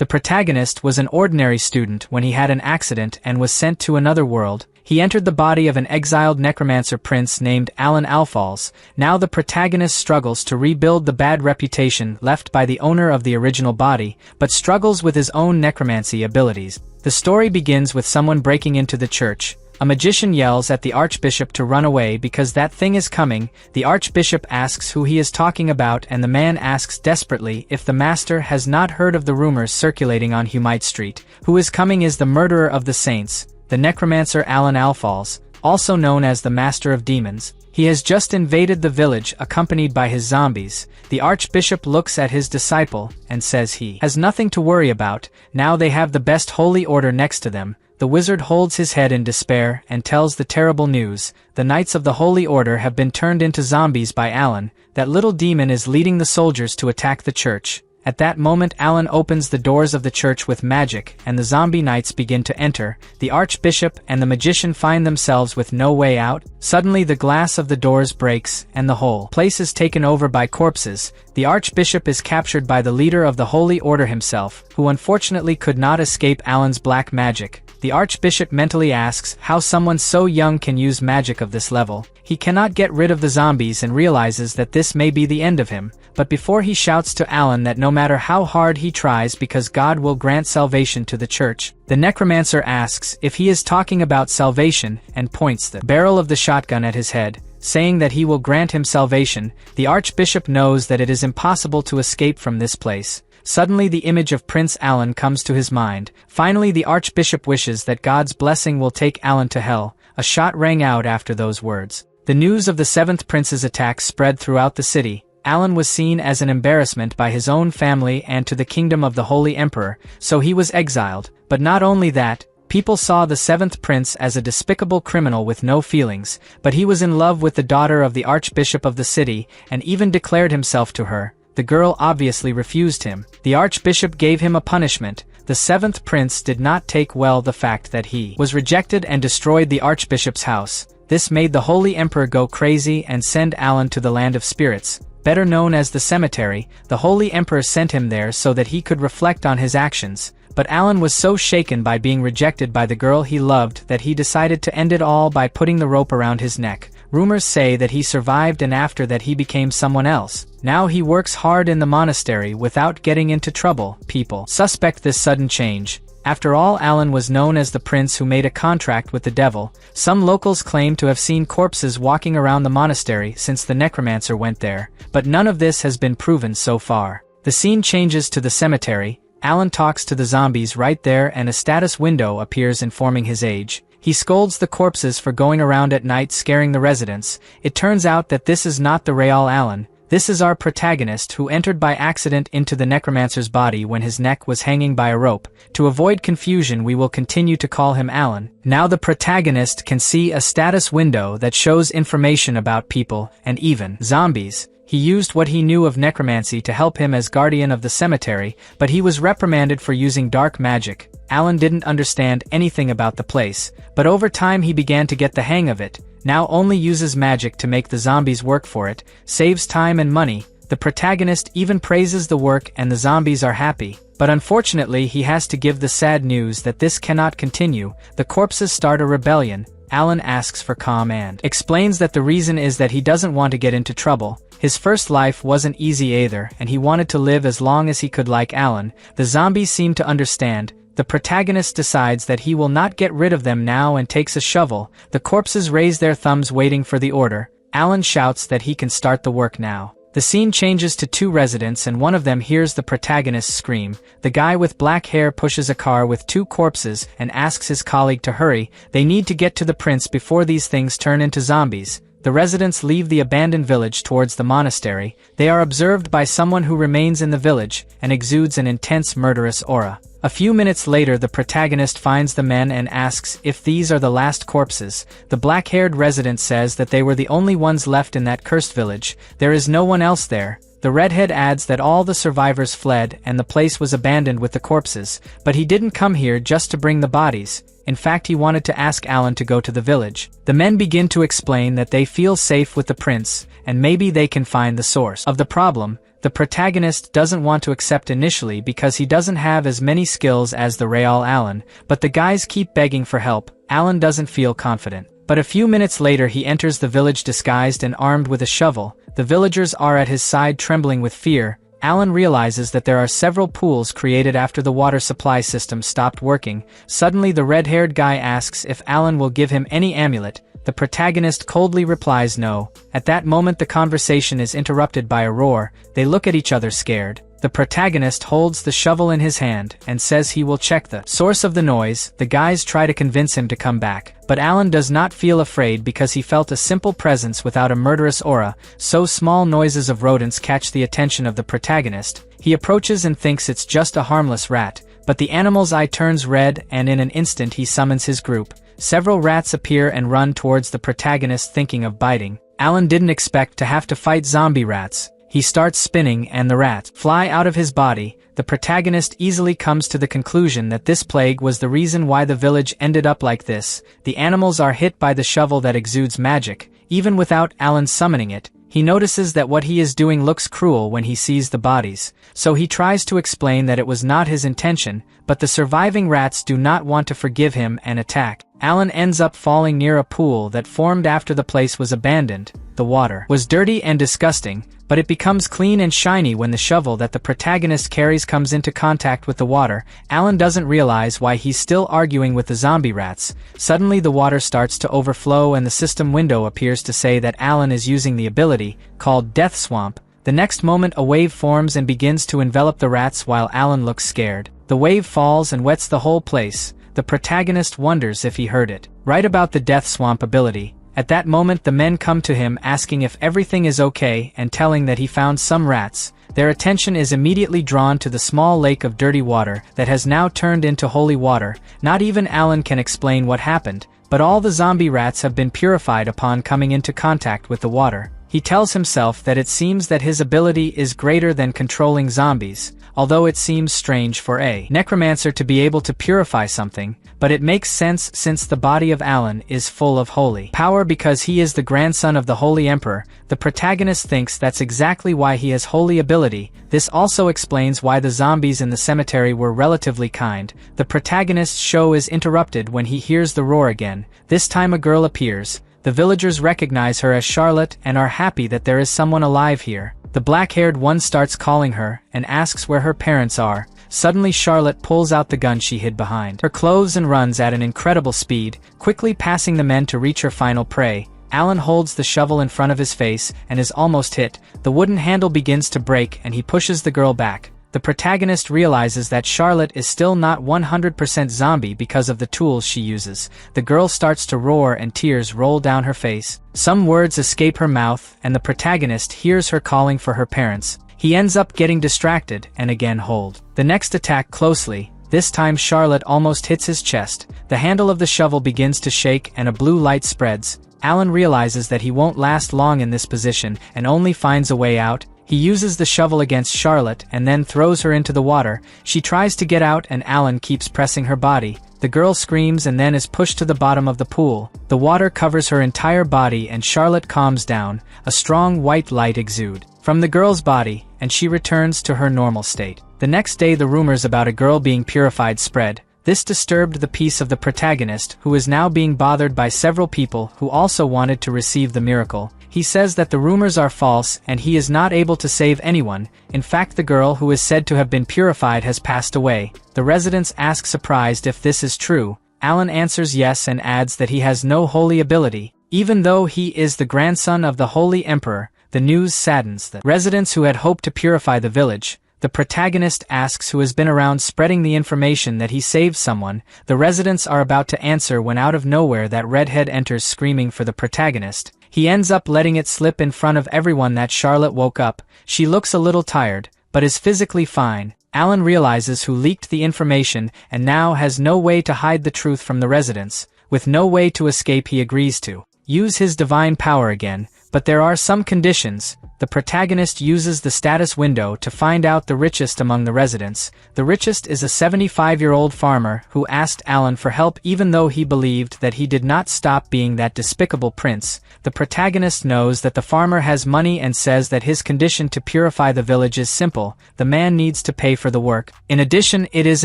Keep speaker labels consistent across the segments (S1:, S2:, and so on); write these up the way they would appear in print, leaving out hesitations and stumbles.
S1: The protagonist was an ordinary student when he had an accident and was sent to another world. He entered the body of an exiled necromancer prince named Alan Alfalls. Now the protagonist struggles to rebuild the bad reputation left by the owner of the original body, but struggles with his own necromancy abilities. The story begins with someone breaking into the church. A magician yells at the archbishop to run away because that thing is coming. The archbishop asks who he is talking about, and the man asks desperately if the master has not heard of the rumors circulating on Humite Street. Who is coming is the murderer of the saints, the necromancer Alan Alfalls, also known as the Master of Demons. He has just invaded the village accompanied by his zombies. The archbishop looks at his disciple and says he has nothing to worry about. Now they have the best holy order next to them. The wizard holds his head in despair and tells the terrible news. The Knights of the Holy Order have been turned into zombies by Alan. That little demon is leading the soldiers to attack the church. At that moment Alan opens the doors of the church with magic, and the zombie knights begin to enter. The archbishop and the magician find themselves with no way out. Suddenly the glass of the doors breaks, and the whole place is taken over by corpses. The archbishop is captured by the leader of the Holy Order himself, who unfortunately could not escape Alan's black magic. The archbishop mentally asks how someone so young can use magic of this level. He cannot get rid of the zombies and realizes that this may be the end of him. But before he shouts to Alan that no matter how hard he tries, because God will grant salvation to the church, the necromancer asks if he is talking about salvation and points the barrel of the shotgun at his head, saying that he will grant him salvation. The archbishop knows that it is impossible to escape from this place. Suddenly the image of Prince Alan comes to his mind. Finally the archbishop wishes that God's blessing will take Alan to hell. A shot rang out after those words. The news of the seventh prince's attack spread throughout the city. Alan was seen as an embarrassment by his own family and to the kingdom of the Holy Emperor, so he was exiled. But not only that, people saw the seventh prince as a despicable criminal with no feelings, but he was in love with the daughter of the archbishop of the city, and even declared himself to her. The girl obviously refused him. The archbishop gave him a punishment. The seventh prince did not take well the fact that he was rejected and destroyed the archbishop's house. This made the Holy Emperor go crazy and send Alan to the land of spirits, better known as the cemetery. The Holy Emperor sent him there so that he could reflect on his actions. But Alan was so shaken by being rejected by the girl he loved that he decided to end it all by putting the rope around his neck. Rumors say that he survived, and after that he became someone else. Now he works hard in the monastery without getting into trouble. People suspect this sudden change. After all, Alan was known as the prince who made a contract with the devil. Some locals claim to have seen corpses walking around the monastery since the necromancer went there, but none of this has been proven so far. The scene changes to the cemetery. Alan talks to the zombies right there, and a status window appears informing his age. He scolds the corpses for going around at night scaring the residents. It turns out that this is not the real Alan. This is our protagonist, who entered by accident into the necromancer's body when his neck was hanging by a rope. To avoid confusion, we will continue to call him Alan. Now the protagonist can see a status window that shows information about people, and even zombies. He used what he knew of necromancy to help him as guardian of the cemetery, but he was reprimanded for using dark magic. Alan didn't understand anything about the place, but over time he began to get the hang of it. Now only uses magic to make the zombies work for it, saves time and money. The protagonist even praises the work, and the zombies are happy. But unfortunately he has to give the sad news that this cannot continue. The corpses start a rebellion. Alan asks for calm and explains that the reason is that he doesn't want to get into trouble. His first life wasn't easy either, and he wanted to live as long as he could like Alan. The zombies seem to understand. The protagonist decides that he will not get rid of them now and takes a shovel. The corpses raise their thumbs waiting for the order. Alan shouts that he can start the work now. The scene changes to two residents, and one of them hears the protagonist scream. The guy with black hair pushes a car with two corpses and asks his colleague to hurry. They need to get to the prince before these things turn into zombies. The residents leave the abandoned village towards the monastery. They are observed by someone who remains in the village and exudes an intense murderous aura. A few minutes later, the protagonist finds the men and asks if these are the last corpses. The black-haired resident says that they were the only ones left in that cursed village. There is no one else there. The redhead adds that all the survivors fled and the place was abandoned with the corpses, but he didn't come here just to bring the bodies. In fact, he wanted to ask Alan to go to the village. The men begin to explain that they feel safe with the prince, and maybe they can find the source of the problem. The protagonist doesn't want to accept initially because he doesn't have as many skills as the real Alan, but the guys keep begging for help. Alan doesn't feel confident. But a few minutes later he enters the village disguised and armed with a shovel. The villagers are at his side trembling with fear. Alan realizes that there are several pools created after the water supply system stopped working. Suddenly the red-haired guy asks if Alan will give him any amulet. The protagonist coldly replies no. At that moment the conversation is interrupted by a roar. They look at each other scared. The protagonist holds the shovel in his hand and says he will check the source of the noise. The guys try to convince him to come back, but Alan does not feel afraid because he felt a simple presence without a murderous aura, so small noises of rodents catch the attention of the protagonist. He approaches and thinks it's just a harmless rat, but the animal's eye turns red and in an instant he summons his group. Several rats appear and run towards the protagonist thinking of biting. Alan didn't expect to have to fight zombie rats. He starts spinning and the rats fly out of his body. The protagonist easily comes to the conclusion that this plague was the reason why the village ended up like this. The animals are hit by the shovel that exudes magic. Even without Alan summoning it, he notices that what he is doing looks cruel when he sees the bodies. So he tries to explain that it was not his intention, but the surviving rats do not want to forgive him and attack. Alan ends up falling near a pool that formed after the place was abandoned. The water was dirty and disgusting, but it becomes clean and shiny when the shovel that the protagonist carries comes into contact with the water. Alan doesn't realize why he's still arguing with the zombie rats. Suddenly the water starts to overflow and the system window appears to say that Alan is using the ability, called Death Swamp. The next moment a wave forms and begins to envelop the rats while Alan looks scared. The wave falls and wets the whole place. The protagonist wonders if he heard it. Right about the Death Swamp ability. At that moment the men come to him asking if everything is okay and telling that he found some rats. Their attention is immediately drawn to the small lake of dirty water that has now turned into holy water. Not even Alan can explain what happened, but all the zombie rats have been purified upon coming into contact with the water. He tells himself that it seems that his ability is greater than controlling zombies, although it seems strange for a necromancer to be able to purify something, but it makes sense since the body of Alan is full of holy power because he is the grandson of the Holy Emperor. The protagonist thinks that's exactly why he has holy ability. This also explains why the zombies in the cemetery were relatively kind. The protagonist's show is interrupted when he hears the roar again. This time a girl appears. The villagers recognize her as Charlotte and are happy that there is someone alive here. The black-haired one starts calling her and asks where her parents are. Suddenly Charlotte pulls out the gun she hid behind her clothes and runs at an incredible speed, quickly passing the men to reach her final prey. Alan holds the shovel in front of his face and is almost hit. The wooden handle begins to break and he pushes the girl back. The protagonist realizes that Charlotte is still not 100% zombie because of the tools she uses. The girl starts to roar and tears roll down her face. Some words escape her mouth and the protagonist hears her calling for her parents. He ends up getting distracted and again hold the next attack closely. This time Charlotte almost hits his chest. The handle of the shovel begins to shake and a blue light spreads. Alan realizes that he won't last long in this position and only finds a way out. He uses the shovel against Charlotte and then throws her into the water. She tries to get out and Alan keeps pressing her body. The girl screams and then is pushed to the bottom of the pool. The water covers her entire body and Charlotte calms down. A strong white light exudes from the girl's body and she returns to her normal state. The next day the rumors about a girl being purified spread. This disturbed the peace of the protagonist, who is now being bothered by several people who also wanted to receive the miracle. He says that the rumors are false and he is not able to save anyone. In fact, the girl who is said to have been purified has passed away. The residents ask surprised if this is true. Alan answers yes and adds that he has no holy ability. Even though he is the grandson of the Holy Emperor, the news saddens the residents who had hoped to purify the village. The protagonist asks who has been around spreading the information that he saved someone. The residents are about to answer when out of nowhere that redhead enters screaming for the protagonist. He ends up letting it slip in front of everyone that Charlotte woke up. She looks a little tired, but is physically fine. Alan realizes who leaked the information and now has no way to hide the truth from the residents. With no way to escape, he agrees to use his divine power again, but there are some conditions. the protagonist uses the status window to find out the richest among the residents. The richest is a 75-year-old farmer who asked Alan for help even though he believed that he did not stop being that despicable prince. The protagonist knows that the farmer has money and says that his condition to purify the village is simple: the man needs to pay for the work. In addition, it is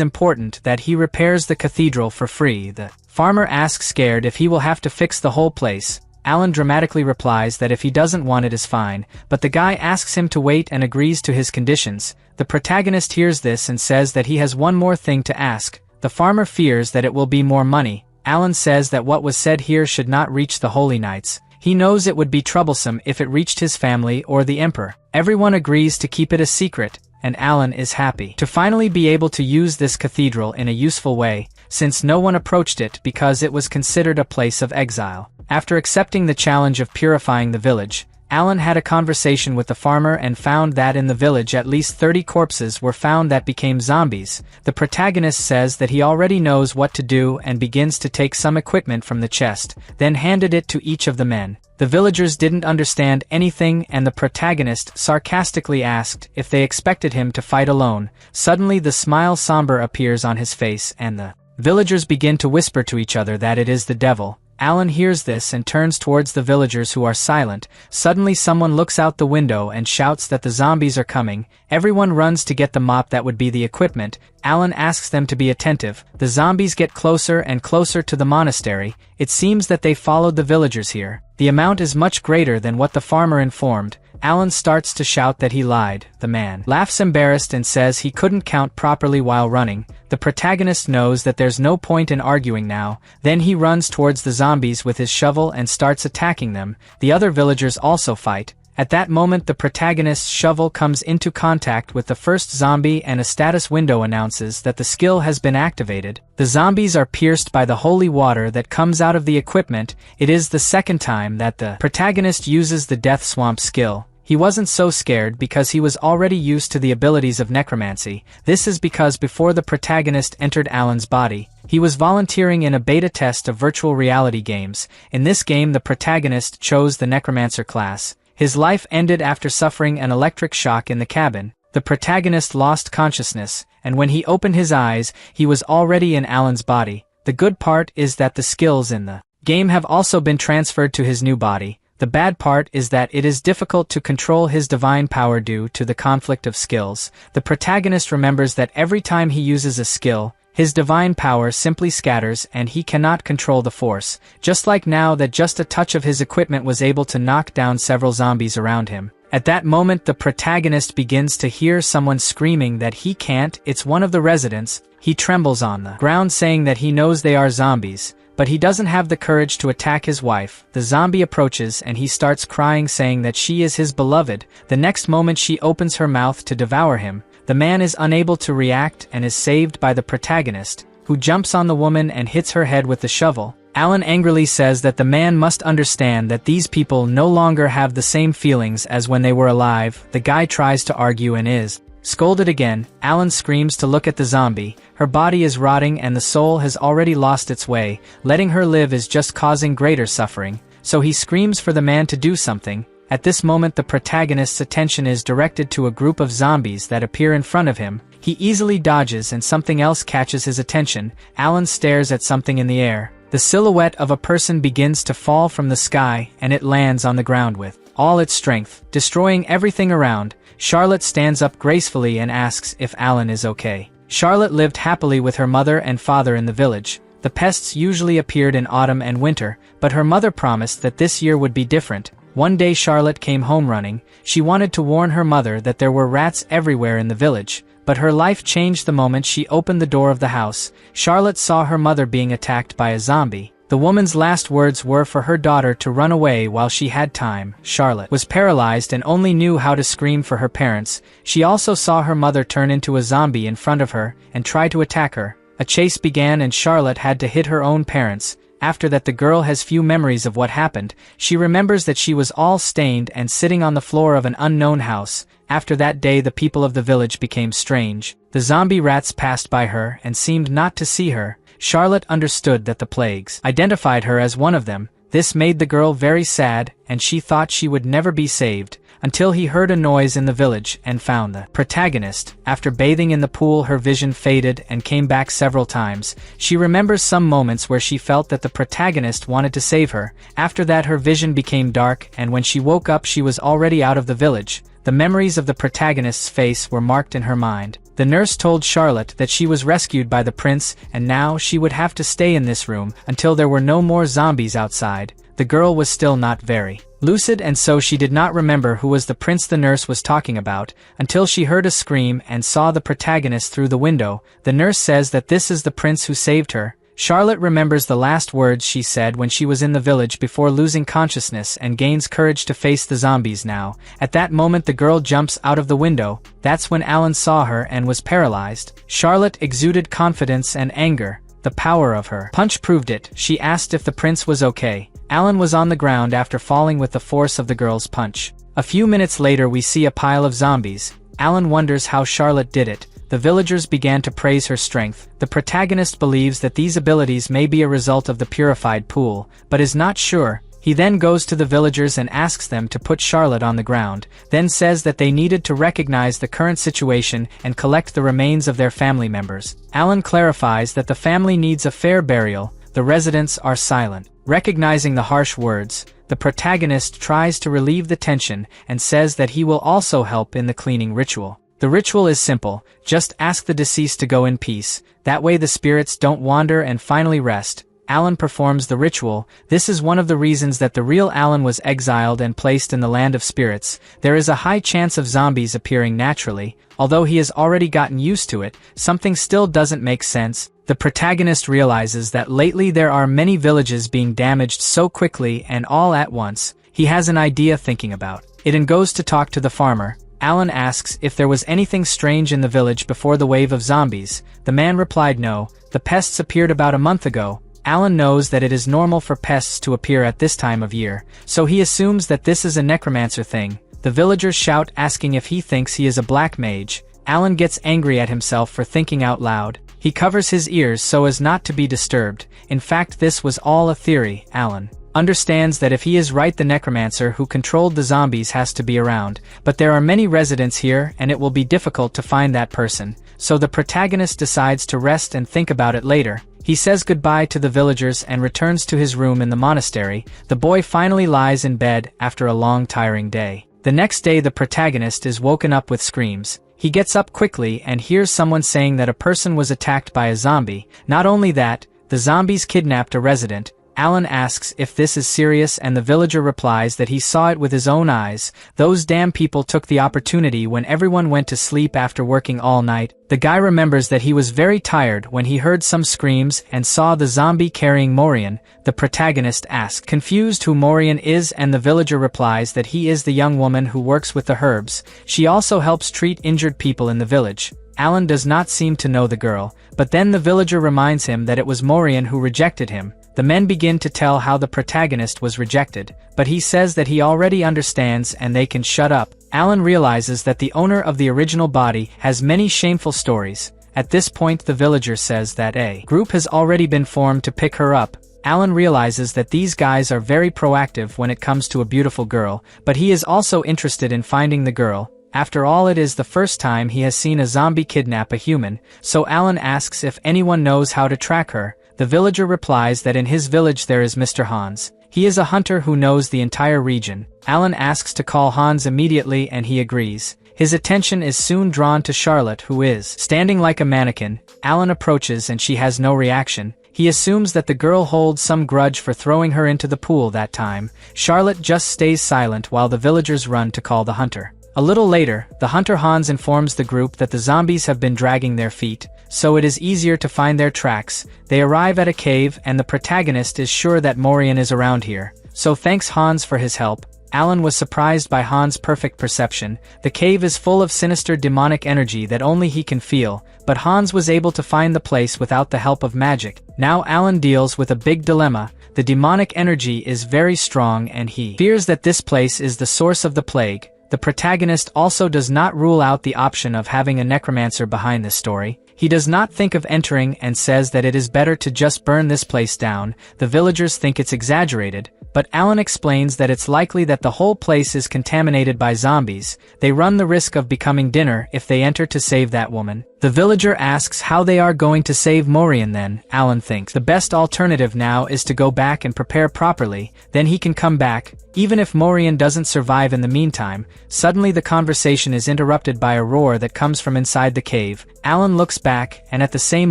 S1: important that he repairs the cathedral for free. The farmer asks scared if he will have to fix the whole place. Alan dramatically replies that if he doesn't want it is fine, but the guy asks him to wait and agrees to his conditions. The protagonist hears this and says that he has one more thing to ask. The farmer fears that it will be more money. Alan says that what was said here should not reach the Holy Knights. He knows it would be troublesome if it reached his family or the Emperor. Everyone agrees to keep it a secret, and Alan is happy to finally be able to use this cathedral in a useful way, since no one approached it because it was considered a place of exile. After accepting the challenge of purifying the village, Alan had a conversation with the farmer and found that in the village at least 30 corpses were found that became zombies. The protagonist says that he already knows what to do and begins to take some equipment from the chest, then handed it to each of the men. The villagers didn't understand anything and the protagonist sarcastically asked if they expected him to fight alone. Suddenly the smile somber appears on his face and the villagers begin to whisper to each other that it is the devil. Alan hears this and turns towards the villagers who are silent. Suddenly someone looks out the window and shouts that the zombies are coming. Everyone runs to get the mop that would be the equipment. Alan asks them to be attentive. The zombies get closer and closer to the monastery. It seems that they followed the villagers here. The amount is much greater than what the farmer informed. Alan starts to shout that he lied. The man laughs embarrassed and says he couldn't count properly while running. The protagonist knows that there's no point in arguing now. Then he runs towards the zombies with his shovel and starts attacking them. The other villagers also fight. At that moment the protagonist's shovel comes into contact with the first zombie and a status window announces that the skill has been activated. The zombies are pierced by the holy water that comes out of the equipment. It is the second time that the protagonist uses the death swamp skill. He wasn't so scared because he was already used to the abilities of necromancy. This is because before the protagonist entered Alan's body, he was volunteering in a beta test of virtual reality games. In this game the protagonist chose the Necromancer class. His life ended after suffering an electric shock in the cabin. The protagonist lost consciousness, and when he opened his eyes, he was already in Alan's body. The good part is that the skills in the game have also been transferred to his new body. The bad part is that it is difficult to control his divine power due to the conflict of skills. The protagonist remembers that every time he uses a skill, his divine power simply scatters and he cannot control the force, just like now that just a touch of his equipment was able to knock down several zombies around him. At that moment the protagonist begins to hear someone screaming that he can't, it's one of the residents. He trembles on the ground saying that he knows they are zombies, but he doesn't have the courage to attack his wife. The zombie approaches and he starts crying saying that she is his beloved. The next moment she opens her mouth to devour him. The man is unable to react and is saved by the protagonist, who jumps on the woman and hits her head with the shovel. Alan angrily says that the man must understand that these people no longer have the same feelings as when they were alive. The guy tries to argue and is scolded again. Alan screams to look at the zombie. Her body is rotting and the soul has already lost its way. Letting her live is just causing greater suffering. So he screams for the man to do something. At this moment the protagonist's attention is directed to a group of zombies that appear in front of him. He easily dodges and something else catches his attention. Alan stares at something in the air. The silhouette of a person begins to fall from the sky and it lands on the ground with all its strength, destroying everything around. Charlotte stands up gracefully and asks if Alan is okay. Charlotte lived happily with her mother and father in the village. The pests usually appeared in autumn and winter, but her mother promised that this year would be different. One day Charlotte came home running. She wanted to warn her mother that there were rats everywhere in the village, but her life changed the moment she opened the door of the house. Charlotte saw her mother being attacked by a zombie. The woman's last words were for her daughter to run away while she had time. Charlotte was paralyzed and only knew how to scream for her parents. She also saw her mother turn into a zombie in front of her and try to attack her. A chase began and Charlotte had to hit her own parents. After that the girl has few memories of what happened. She remembers that she was all stained and sitting on the floor of an unknown house. After that day the people of the village became strange. The zombie rats passed by her and seemed not to see her. Charlotte understood that the plagues identified her as one of them. This made the girl very sad, and she thought she would never be saved. until he heard a noise in the village and found the protagonist. After bathing in the pool, her vision faded and came back several times. She remembers some moments where she felt that the protagonist wanted to save her. After that, her vision became dark, and when she woke up she was already out of the village. The memories of the protagonist's face were marked in her mind. The nurse told Charlotte that she was rescued by the prince, and now she would have to stay in this room until there were no more zombies outside. The girl was still not very lucid, and so she did not remember who was the prince the nurse was talking about, until she heard a scream and saw the protagonist through the window. The nurse says that this is the prince who saved her. Charlotte remembers the last words she said when she was in the village before losing consciousness and gains courage to face the zombies now. At that moment the girl jumps out of the window. That's when Alan saw her and was paralyzed. Charlotte exuded confidence and anger. The power of her punch proved it. She asked if the prince was okay. Alan was on the ground after falling with the force of the girl's punch. A few minutes later we see a pile of zombies. Alan wonders how Charlotte did it. The villagers began to praise her strength. The protagonist believes that these abilities may be a result of the purified pool, but is not sure. He then goes to the villagers and asks them to put Charlotte on the ground, then says that they needed to recognize the current situation and collect the remains of their family members. Alan clarifies that the family needs a fair burial. The residents are silent. Recognizing the harsh words, the protagonist tries to relieve the tension and says that he will also help in the cleaning ritual. The ritual is simple, just ask the deceased to go in peace, that way the spirits don't wander and finally rest. Alan performs the ritual. This is one of the reasons that the real Alan was exiled and placed in the land of spirits. There is a high chance of zombies appearing naturally. Although he has already gotten used to it, something still doesn't make sense. The protagonist realizes that lately there are many villages being damaged so quickly and all at once. He has an idea thinking about it and goes to talk to the farmer. Alan asks if there was anything strange in the village before the wave of zombies. The man replied no, the pests appeared about a month ago. Alan knows that it is normal for pests to appear at this time of year, so he assumes that this is a necromancer thing. The villagers shout asking if he thinks he is a black mage. Alan gets angry at himself for thinking out loud. He covers his ears so as not to be disturbed. In fact, this was all a theory. Alan understands that if he is right, the necromancer who controlled the zombies has to be around, but there are many residents here and it will be difficult to find that person, so the protagonist decides to rest and think about it later. He says goodbye to the villagers and returns to his room in the monastery. The boy finally lies in bed after a long tiring day. The next day the protagonist is woken up with screams. He gets up quickly and hears someone saying that a person was attacked by a zombie. Not only that, the zombies kidnapped a resident. Alan asks if this is serious and the villager replies that he saw it with his own eyes. Those damn people took the opportunity when everyone went to sleep after working all night. The guy remembers that he was very tired when he heard some screams and saw the zombie carrying Morian. The protagonist asks, confused, who Morian is, and the villager replies that he is the young woman who works with the herbs. She also helps treat injured people in the village. Alan does not seem to know the girl, but then the villager reminds him that it was Morian who rejected him. The men begin to tell how the protagonist was rejected, but he says that he already understands and they can shut up. Alan realizes that the owner of the original body has many shameful stories. At this point the villager says that a group has already been formed to pick her up. Alan realizes that these guys are very proactive when it comes to a beautiful girl, but he is also interested in finding the girl. After all, it is the first time he has seen a zombie kidnap a human, so Alan asks if anyone knows how to track her. The villager replies that in his village there is Mr. Hans. He is a hunter who knows the entire region. Alan asks to call Hans immediately and he agrees. His attention is soon drawn to Charlotte, who is standing like a mannequin. Alan approaches and she has no reaction. He assumes that the girl holds some grudge for throwing her into the pool that time. Charlotte just stays silent while the villagers run to call the hunter. A little later, the hunter Hans informs the group that the zombies have been dragging their feet, so it is easier to find their tracks. They arrive at a cave and the protagonist is sure that Morian is around here, so thanks Hans for his help. Alan was surprised by Hans' perfect perception. The cave is full of sinister demonic energy that only he can feel, but Hans was able to find the place without the help of magic. Now Alan deals with a big dilemma. The demonic energy is very strong and he fears that this place is the source of the plague. The protagonist also does not rule out the option of having a necromancer behind this story. He does not think of entering and says that it is better to just burn this place down. The villagers think it's exaggerated, but Alan explains that it's likely that the whole place is contaminated by zombies. They run the risk of becoming dinner if they enter to save that woman. The villager asks how they are going to save Maureen then. Alan thinks the best alternative now is to go back and prepare properly, then he can come back, even if Maureen doesn't survive in the meantime. Suddenly the conversation is interrupted by a roar that comes from inside the cave. Alan looks back, and at the same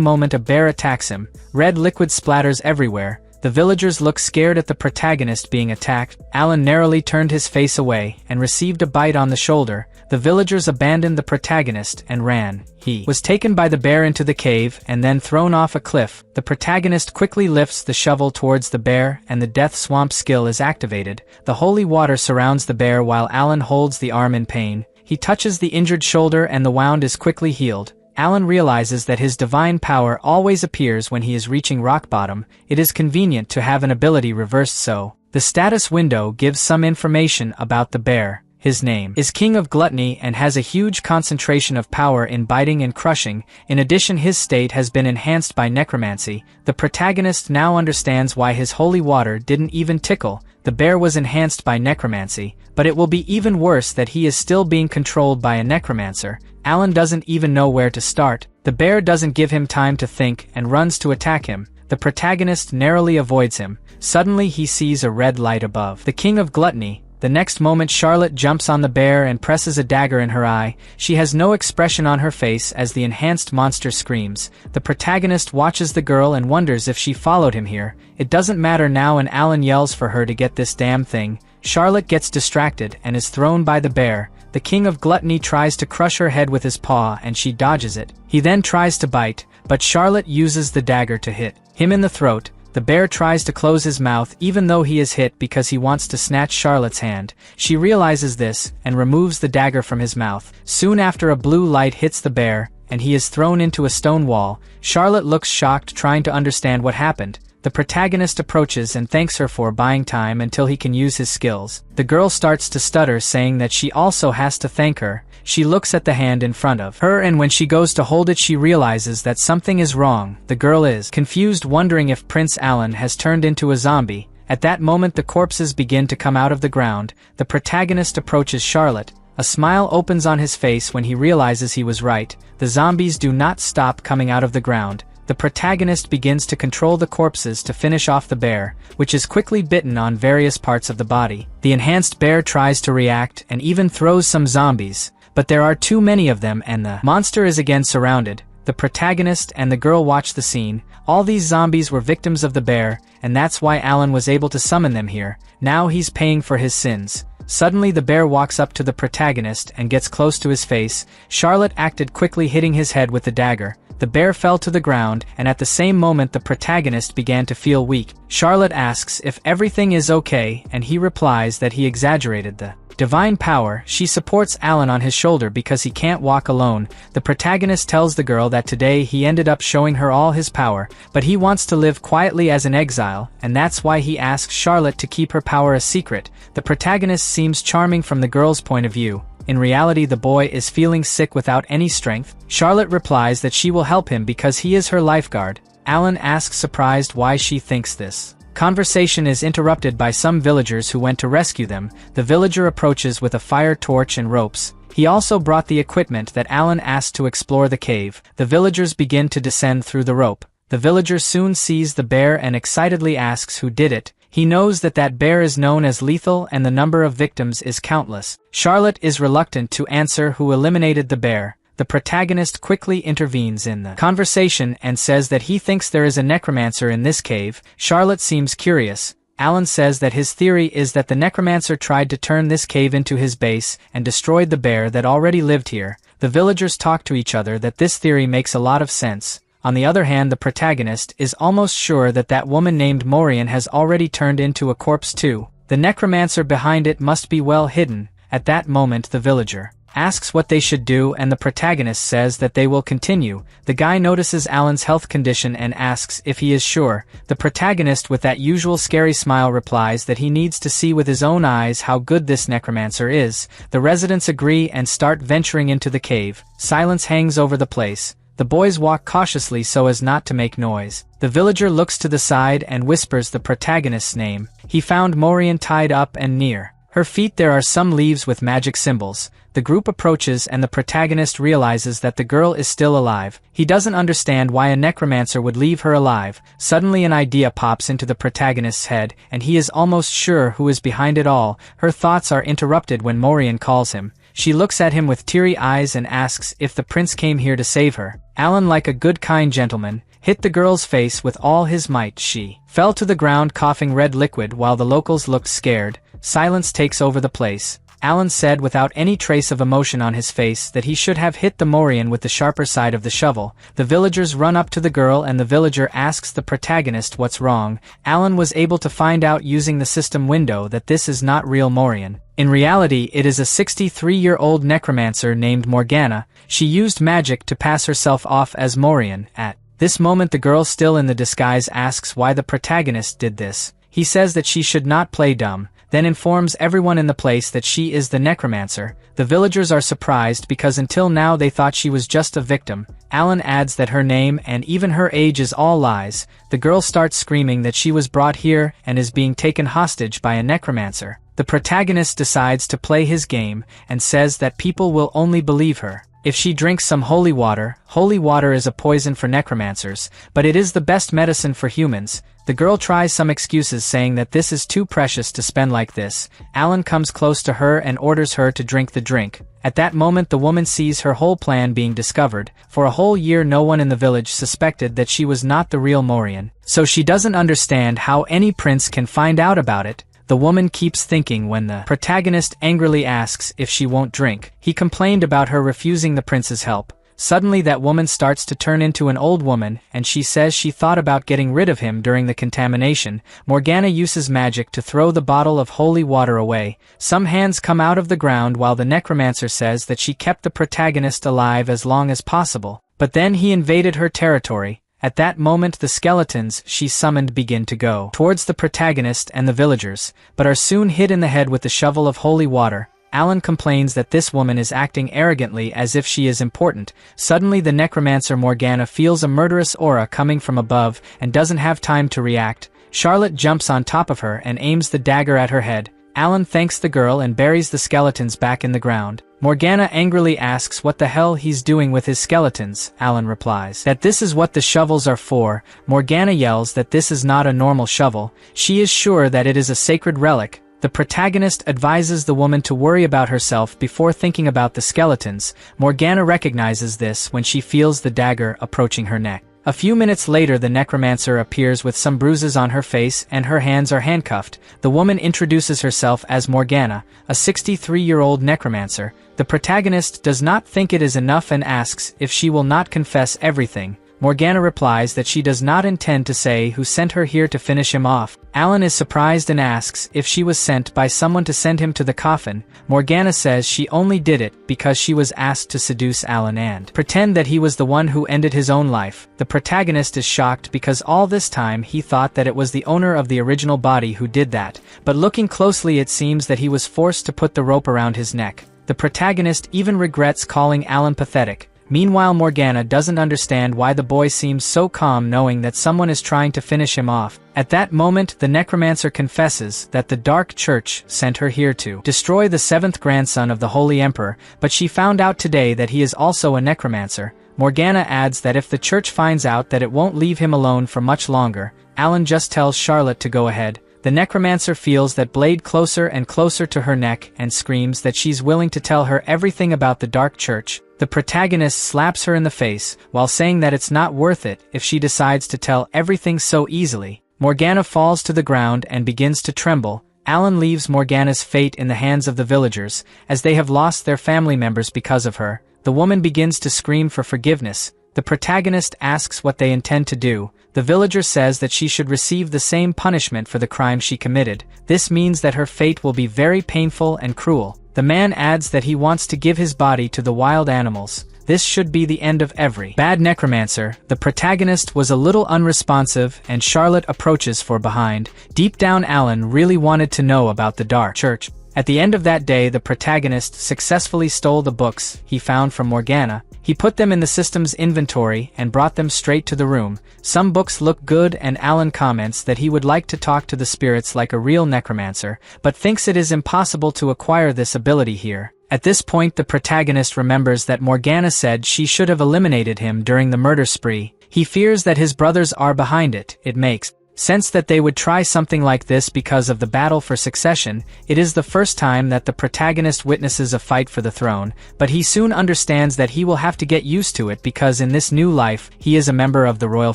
S1: moment a bear attacks him. Red liquid splatters everywhere. The villagers look scared at the protagonist being attacked. Alan narrowly turned his face away and received a bite on the shoulder. The villagers abandoned the protagonist and ran. He was taken by the bear into the cave and then thrown off a cliff. The protagonist quickly lifts the shovel towards the bear and the death swamp skill is activated. The holy water surrounds the bear while Alan holds the arm in pain. He touches the injured shoulder and the wound is quickly healed. Alan realizes that his divine power always appears when he is reaching rock bottom. It is convenient to have an ability reversed so. The status window gives some information about the bear. His name is King of Gluttony and has a huge concentration of power in biting and crushing. In addition, his state has been enhanced by necromancy. The protagonist now understands why his holy water didn't even tickle. The bear was enhanced by necromancy, but it will be even worse that he is still being controlled by a necromancer. Alan doesn't even know where to start. The bear doesn't give him time to think and runs to attack him. The protagonist narrowly avoids him. Suddenly he sees a red light above the King of Gluttony. The next moment Charlotte jumps on the bear and presses a dagger in her eye. She has no expression on her face as the enhanced monster screams. The protagonist watches the girl and wonders if she followed him here. It doesn't matter now and Alan yells for her to get this damn thing. Charlotte gets distracted and is thrown by the bear. The King of Gluttony tries to crush her head with his paw and she dodges it. He then tries to bite, but Charlotte uses the dagger to hit him in the throat. The bear tries to close his mouth even though he is hit because he wants to snatch Charlotte's hand. She realizes this and removes the dagger from his mouth. Soon after a blue light hits the bear, and he is thrown into a stone wall. Charlotte looks shocked trying to understand what happened. The protagonist approaches and thanks her for buying time until he can use his skills. The girl starts to stutter saying that she also has to thank her. She looks at the hand in front of her and when she goes to hold it she realizes that something is wrong. The girl is confused wondering if Prince Alan has turned into a zombie. At that moment the corpses begin to come out of the ground. The protagonist approaches Charlotte. A smile opens on his face when he realizes he was right. The zombies do not stop coming out of the ground. The protagonist begins to control the corpses to finish off the bear, which is quickly bitten on various parts of the body. The enhanced bear tries to react and even throws some zombies, but there are too many of them and the monster is again surrounded. The protagonist and the girl watch the scene. All these zombies were victims of the bear, and that's why Alan was able to summon them here. Now he's paying for his sins. Suddenly the bear walks up to the protagonist and gets close to his face. Charlotte acted quickly hitting his head with the dagger. The bear fell to the ground, and at the same moment the protagonist began to feel weak. Charlotte asks if everything is okay, and he replies that he exaggerated the divine power. She supports Alan on his shoulder because he can't walk alone. The protagonist tells the girl that today he ended up showing her all his power, but he wants to live quietly as an exile, and that's why he asks Charlotte to keep her power a secret. The protagonist seems charming from the girl's point of view. In reality the boy is feeling sick without any strength. Charlotte replies that she will help him because he is her lifeguard. Alan asks surprised why she thinks this. Conversation is interrupted by some villagers who went to rescue them. The villager approaches with a fire torch and ropes. He also brought the equipment that Alan asked to explore the cave. The villagers begin to descend through the rope. The villager soon sees the bear and excitedly asks who did it. He knows that that bear is known as lethal and the number of victims is countless. Charlotte is reluctant to answer who eliminated the bear. The protagonist quickly intervenes in the conversation and says that he thinks there is a necromancer in this cave. Charlotte seems curious. Alan says that his theory is that the necromancer tried to turn this cave into his base and destroyed the bear that already lived here. The villagers talk to each other that this theory makes a lot of sense. On the other hand, the protagonist is almost sure that that woman named Maureen has already turned into a corpse too. The necromancer behind it must be well hidden. At that moment the villager asks what they should do and the protagonist says that they will continue. The guy notices Alan's health condition and asks if he is sure. The protagonist with that usual scary smile replies that he needs to see with his own eyes how good this necromancer is. The residents agree and start venturing into the cave. Silence hangs over the place. The boys walk cautiously so as not to make noise. The villager looks to the side and whispers the protagonist's name. He found Morian tied up and near her feet there are some leaves with magic symbols. The group approaches and the protagonist realizes that the girl is still alive. He doesn't understand why a necromancer would leave her alive. Suddenly an idea pops into the protagonist's head, and he is almost sure who is behind it all. Her thoughts are interrupted when Morian calls him. She looks at him with teary eyes and asks if the prince came here to save her. Alan, like a good kind gentleman, hit the girl's face with all his might. She fell to the ground coughing red liquid while the locals looked scared. Silence takes over the place. Alan said without any trace of emotion on his face that he should have hit the Morian with the sharper side of the shovel. The villagers run up to the girl and the villager asks the protagonist what's wrong. Alan was able to find out using the system window that this is not real Morian. In reality, it is a 63-year-old necromancer named Morgana. She used magic to pass herself off as Morian. At this moment the girl still in the disguise asks why the protagonist did this. He says that she should not play dumb, then informs everyone in the place that she is the necromancer. The villagers are surprised because until now they thought she was just a victim. Alan adds that her name and even her age is all lies. The girl starts screaming that she was brought here and is being taken hostage by a necromancer. The protagonist decides to play his game and says that people will only believe her if she drinks some holy water. Holy water is a poison for necromancers, but it is the best medicine for humans. The girl tries some excuses saying that this is too precious to spend like this. Alan comes close to her and orders her to drink the drink. At that moment the woman sees her whole plan being discovered. For a whole year no one in the village suspected that she was not the real Morian, so she doesn't understand how any prince can find out about it. The woman keeps thinking when the protagonist angrily asks if she won't drink. He complained about her refusing the prince's help. Suddenly that woman starts to turn into an old woman, and she says she thought about getting rid of him during the contamination. Morgana uses magic to throw the bottle of holy water away. Some hands come out of the ground while the necromancer says that she kept the protagonist alive as long as possible. But then he invaded her territory. At that moment the skeletons she summoned begin to go towards the protagonist and the villagers, but are soon hit in the head with the shovel of holy water. Alan complains that this woman is acting arrogantly as if she is important. Suddenly the necromancer Morgana feels a murderous aura coming from above and doesn't have time to react. Charlotte jumps on top of her and aims the dagger at her head. Alan thanks the girl and buries the skeletons back in the ground. Morgana angrily asks what the hell he's doing with his skeletons. Alan replies that this is what the shovels are for. Morgana yells that this is not a normal shovel. She is sure that it is a sacred relic. The protagonist advises the woman to worry about herself before thinking about the skeletons. Morgana recognizes this when she feels the dagger approaching her neck. A few minutes later the necromancer appears with some bruises on her face and her hands are handcuffed. The woman introduces herself as Morgana, a 63-year-old necromancer. The protagonist does not think it is enough and asks if she will not confess everything. Morgana replies that she does not intend to say who sent her here to finish him off. Alan is surprised and asks if she was sent by someone to send him to the coffin. Morgana says she only did it because she was asked to seduce Alan and pretend that he was the one who ended his own life. The protagonist is shocked because all this time he thought that it was the owner of the original body who did that, but looking closely it seems that he was forced to put the rope around his neck. The protagonist even regrets calling Alan pathetic. Meanwhile Morgana doesn't understand why the boy seems so calm knowing that someone is trying to finish him off. At that moment the necromancer confesses that the Dark Church sent her here to destroy the 7th grandson of the Holy Emperor, but she found out today that he is also a necromancer. Morgana adds that if the church finds out that it won't leave him alone for much longer. Alan just tells Charlotte to go ahead. The necromancer feels that blade closer and closer to her neck and screams that she's willing to tell her everything about the Dark Church. The protagonist slaps her in the face while saying that it's not worth it if she decides to tell everything so easily. Morgana falls to the ground and begins to tremble. Alan leaves Morgana's fate in the hands of the villagers, as they have lost their family members because of her. The woman begins to scream for forgiveness. The protagonist asks what they intend to do. The villager says that she should receive the same punishment for the crime she committed. This means that her fate will be very painful and cruel. The man adds that he wants to give his body to the wild animals. This should be the end of every bad necromancer. The protagonist was a little unresponsive and Charlotte approaches for behind. Deep down Alan really wanted to know about the Dark Church. At the end of that day the protagonist successfully stole the books he found from Morgana. He put them in the system's inventory and brought them straight to the room. Some books look good, and Alan comments that he would like to talk to the spirits like a real necromancer, but thinks it is impossible to acquire this ability here. At this point, the protagonist remembers that Morgana said she should have eliminated him during the murder spree. He fears that his brothers are behind it. It makes sense that they would try something like this because of the battle for succession. It is the first time that the protagonist witnesses a fight for the throne, but he soon understands that he will have to get used to it because in this new life, he is a member of the royal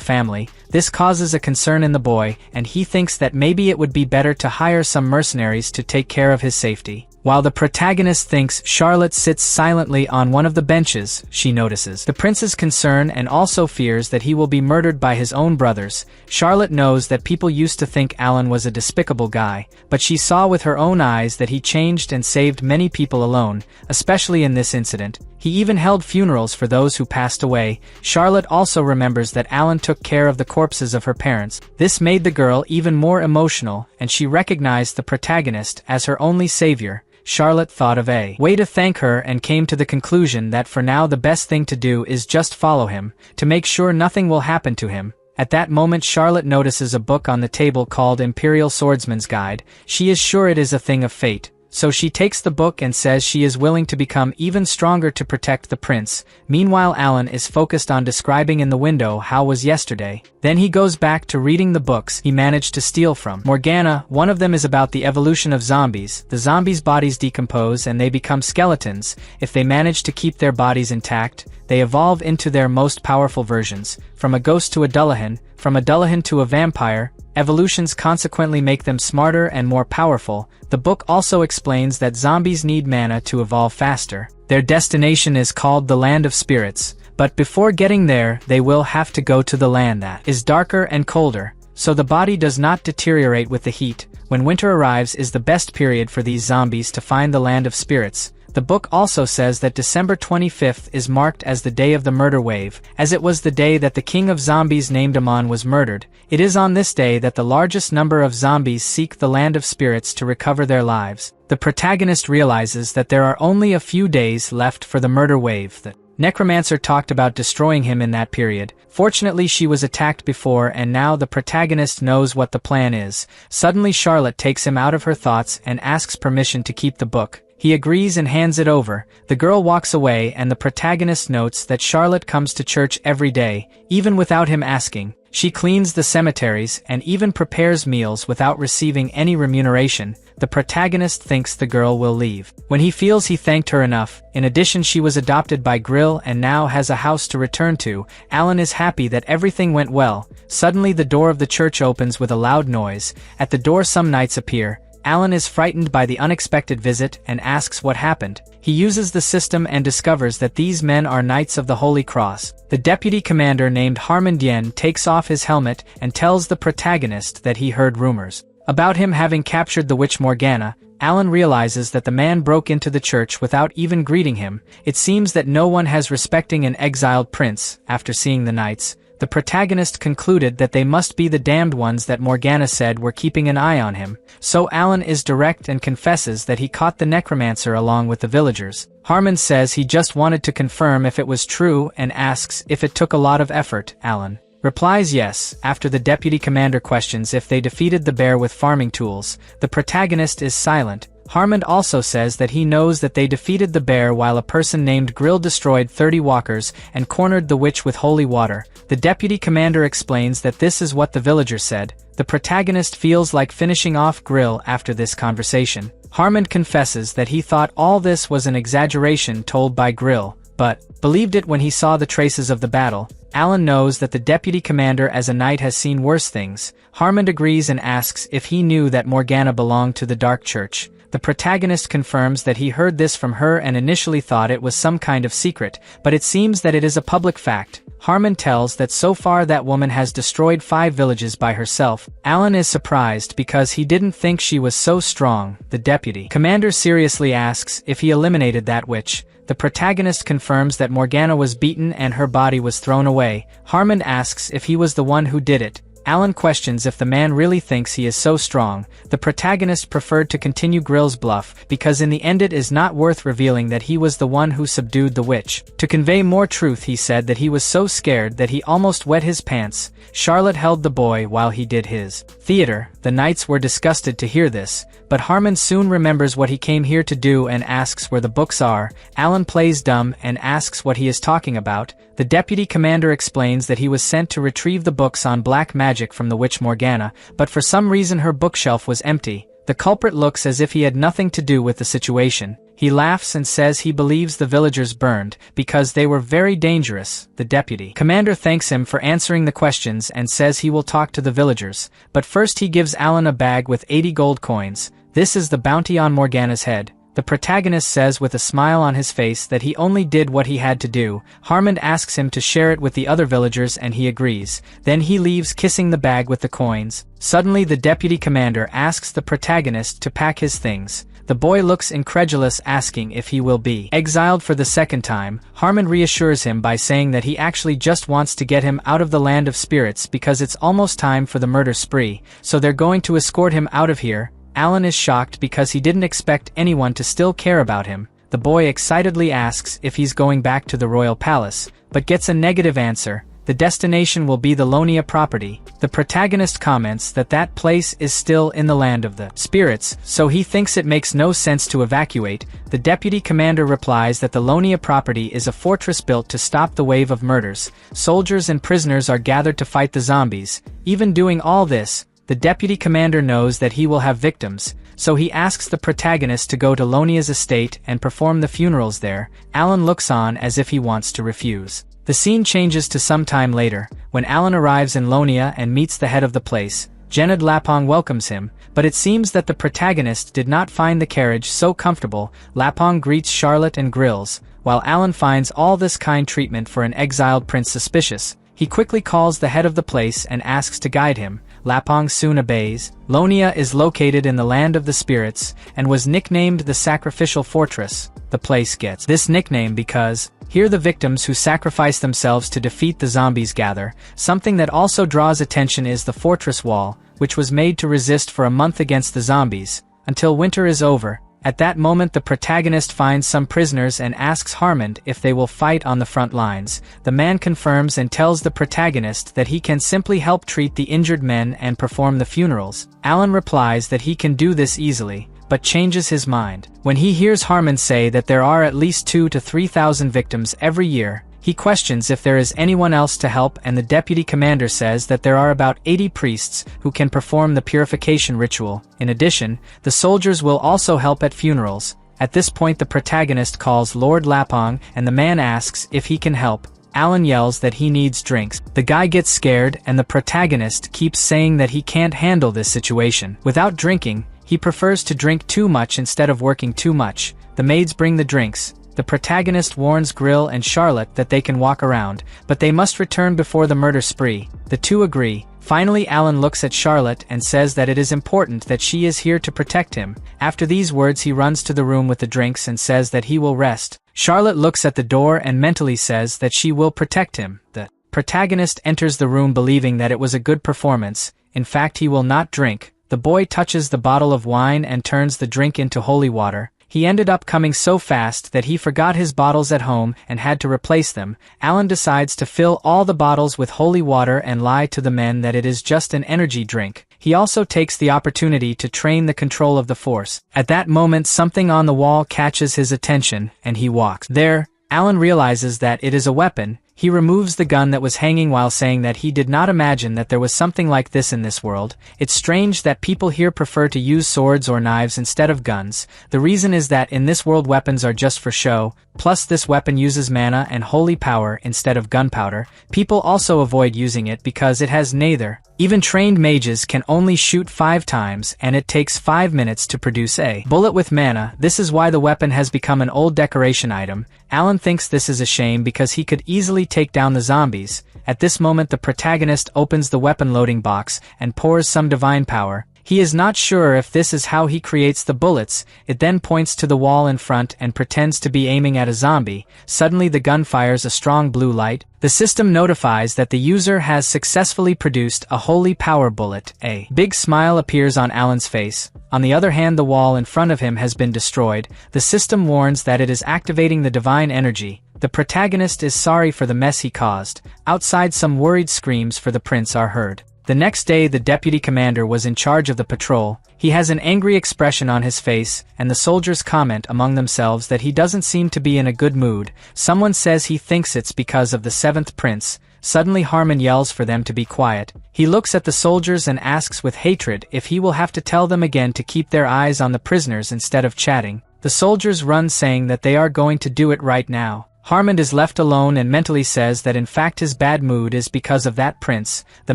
S1: family. This causes a concern in the boy, and he thinks that maybe it would be better to hire some mercenaries to take care of his safety. While the protagonist thinks, Charlotte sits silently on one of the benches. She notices the prince's concern and also fears that he will be murdered by his own brothers. Charlotte knows that people used to think Alan was a despicable guy, but she saw with her own eyes that he changed and saved many people alone, especially in this incident. He even held funerals for those who passed away. Charlotte also remembers that Alan took care of the corpses of her parents. This made the girl even more emotional, and she recognized the protagonist as her only savior. Charlotte thought of a way to thank her and came to the conclusion that for now the best thing to do is just follow him, to make sure nothing will happen to him. At that moment, Charlotte notices a book on the table called Imperial Swordsman's Guide. She is sure it is a thing of fate, so she takes the book and says she is willing to become even stronger to protect the prince. Meanwhile, Alan is focused on describing in the window how was yesterday. Then he goes back to reading the books he managed to steal from Morgana. One of them is about the evolution of zombies. The zombies' bodies decompose and they become skeletons. If they manage to keep their bodies intact, they evolve into their most powerful versions. From a ghost to a Dullahan, from a Dullahan to a vampire, evolutions consequently make them smarter and more powerful. The book also explains that zombies need mana to evolve faster. Their destination is called the Land of Spirits, but before getting there, they will have to go to the land that is darker and colder, so the body does not deteriorate with the heat. When winter arrives is the best period for these zombies to find the Land of Spirits. The book also says that December 25th is marked as the day of the murder wave, as it was the day that the king of zombies named Amon was murdered. It is on this day that the largest number of zombies seek the Land of Spirits to recover their lives. The protagonist realizes that there are only a few days left for the murder wave. The Necromancer talked about destroying him in that period. Fortunately, she was attacked before, and now the protagonist knows what the plan is. Suddenly, Charlotte takes him out of her thoughts and asks permission to keep the book. He agrees and hands it over. The girl walks away, and the protagonist notes that Charlotte comes to church every day, even without him asking. She cleans the cemeteries and even prepares meals without receiving any remuneration. The protagonist thinks the girl will leave. When he feels he thanked her enough, in addition she was adopted by Grill and now has a house to return to, Alan is happy that everything went well. Suddenly the door of the church opens with a loud noise. At the door some knights appear. Alan is frightened by the unexpected visit and asks what happened. He uses the system and discovers that these men are Knights of the Holy Cross. The deputy commander named Harmon Dien takes off his helmet and tells the protagonist that he heard rumors about him having captured the witch Morgana. Alan realizes that the man broke into the church without even greeting him. It seems that no one has respecting an exiled prince. After seeing the knights, the protagonist concluded that they must be the damned ones that Morgana said were keeping an eye on him. So Alan is direct and confesses that he caught the necromancer along with the villagers. Harmon says he just wanted to confirm if it was true and asks if it took a lot of effort. Alan replies yes. After the deputy commander questions if they defeated the bear with farming tools, the protagonist is silent. Harmon also says that he knows that they defeated the bear while a person named Grill destroyed 30 walkers and cornered the witch with holy water. The deputy commander explains that this is what the villager said. The protagonist feels like finishing off Grill after this conversation. Harmon confesses that he thought all this was an exaggeration told by Grill, but believed it when he saw the traces of the battle. Alan knows that the deputy commander as a knight has seen worse things. Harmon agrees and asks if he knew that Morgana belonged to the Dark Church. The protagonist confirms that he heard this from her and initially thought it was some kind of secret, but it seems that it is a public fact. Harmon tells that so far that woman has destroyed 5 villages by herself. Alan is surprised because he didn't think she was so strong. The deputy commander seriously asks if he eliminated that witch. The protagonist confirms that Morgana was beaten and her body was thrown away. Harmon asks if he was the one who did it. Alan questions if the man really thinks he is so strong. The protagonist preferred to continue Grill's bluff because in the end it is not worth revealing that he was the one who subdued the witch. To convey more truth, he said that he was so scared that he almost wet his pants. Charlotte held the boy while he did his theater. The knights were disgusted to hear this, but Harmon soon remembers what he came here to do and asks where the books are. Alan plays dumb and asks what he is talking about. The deputy commander explains that he was sent to retrieve the books on black magic from the witch Morgana, but for some reason her bookshelf was empty. The culprit looks as if he had nothing to do with the situation. He laughs and says he believes the villagers burned because they were very dangerous. The deputy commander thanks him for answering the questions and says he will talk to the villagers, but first he gives Alan a bag with 80 gold coins. This is the bounty on Morgana's head. The protagonist says with a smile on his face that he only did what he had to do. Harmon asks him to share it with the other villagers and he agrees. Then he leaves kissing the bag with the coins. Suddenly the deputy commander asks the protagonist to pack his things. The boy looks incredulous, asking if he will be exiled for the second time. Harmon reassures him by saying that he actually just wants to get him out of the land of spirits because it's almost time for the murder spree, so they're going to escort him out of here. Alan is shocked because he didn't expect anyone to still care about him. The boy excitedly asks if he's going back to the royal palace, but gets a negative answer. The destination will be the Lonia property. The protagonist comments that that place is still in the land of the spirits, so he thinks it makes no sense to evacuate. The deputy commander replies that the Lonia property is a fortress built to stop the wave of murders. Soldiers and prisoners are gathered to fight the zombies. Even doing all this, the deputy commander knows that he will have victims, so he asks the protagonist to go to Lonia's estate and perform the funerals there. Alan looks on as if he wants to refuse. The scene changes to some time later, when Alan arrives in Lonia and meets the head of the place. Jenad Lapong welcomes him, but it seems that the protagonist did not find the carriage so comfortable. Lapong greets Charlotte and Grills, while Alan finds all this kind treatment for an exiled prince suspicious. He quickly calls the head of the place and asks to guide him. Lapong soon obeys. Lonia is located in the land of the spirits and was nicknamed the Sacrificial Fortress. The place gets this nickname because here the victims who sacrifice themselves to defeat the zombies gather. Something that also draws attention is the fortress wall, which was made to resist for a month against the zombies, until winter is over. At that moment the protagonist finds some prisoners and asks Harmon if they will fight on the front lines. The man confirms and tells the protagonist that he can simply help treat the injured men and perform the funerals. Alan replies that he can do this easily, but changes his mind when he hears Harmon say that there are at least 2,000 to 3,000 victims every year. He questions if there is anyone else to help, and the deputy commander says that there are about 80 priests who can perform the purification ritual. In addition, the soldiers will also help at funerals. At this point the protagonist calls Lord Lapong and the man asks if he can help. Alan yells that he needs drinks. The guy gets scared and the protagonist keeps saying that he can't handle this situation without drinking. He prefers to drink too much instead of working too much. The maids bring the drinks. The protagonist warns Grill and Charlotte that they can walk around, but they must return before the murder spree. The two agree. Finally Alan looks at Charlotte and says that it is important that she is here to protect him. After these words he runs to the room with the drinks and says that he will rest. Charlotte looks at the door and mentally says that she will protect him. The protagonist enters the room believing that it was a good performance. In fact, he will not drink. The boy touches the bottle of wine and turns the drink into holy water. He ended up coming so fast that he forgot his bottles at home and had to replace them. Alan decides to fill all the bottles with holy water and lie to the men that it is just an energy drink. He also takes the opportunity to train the control of the force. At that moment something on the wall catches his attention, and he walks there. Alan realizes that it is a weapon. He removes the gun that was hanging while saying that he did not imagine that there was something like this in this world. It's strange that people here prefer to use swords or knives instead of guns. The reason is that in this world weapons are just for show, plus this weapon uses mana and holy power instead of gunpowder. People also avoid using it because it has neither. Even trained mages can only shoot 5 times and it takes 5 minutes to produce a bullet with mana. This is why the weapon has become an old decoration item. Alan thinks this is a shame because he could easily take down the zombies. At this moment the protagonist opens the weapon loading box and pours some divine power. He is not sure if this is how he creates the bullets. It then points to the wall in front and pretends to be aiming at a zombie. Suddenly the gun fires a strong blue light. The system notifies that the user has successfully produced a holy power bullet. A big smile appears on Alan's face. On the other hand, the wall in front of him has been destroyed. The system warns that it is activating the divine energy. The protagonist is sorry for the mess he caused. Outside, some worried screams for the prince are heard. The next day, the deputy commander was in charge of the patrol. He has an angry expression on his face, and the soldiers comment among themselves that he doesn't seem to be in a good mood. Someone says he thinks it's because of the seventh prince. Suddenly Harmon yells for them to be quiet. He looks at the soldiers and asks with hatred if he will have to tell them again to keep their eyes on the prisoners instead of chatting. The soldiers run, saying that they are going to do it right now. Harmon is left alone and mentally says that in fact his bad mood is because of that prince. The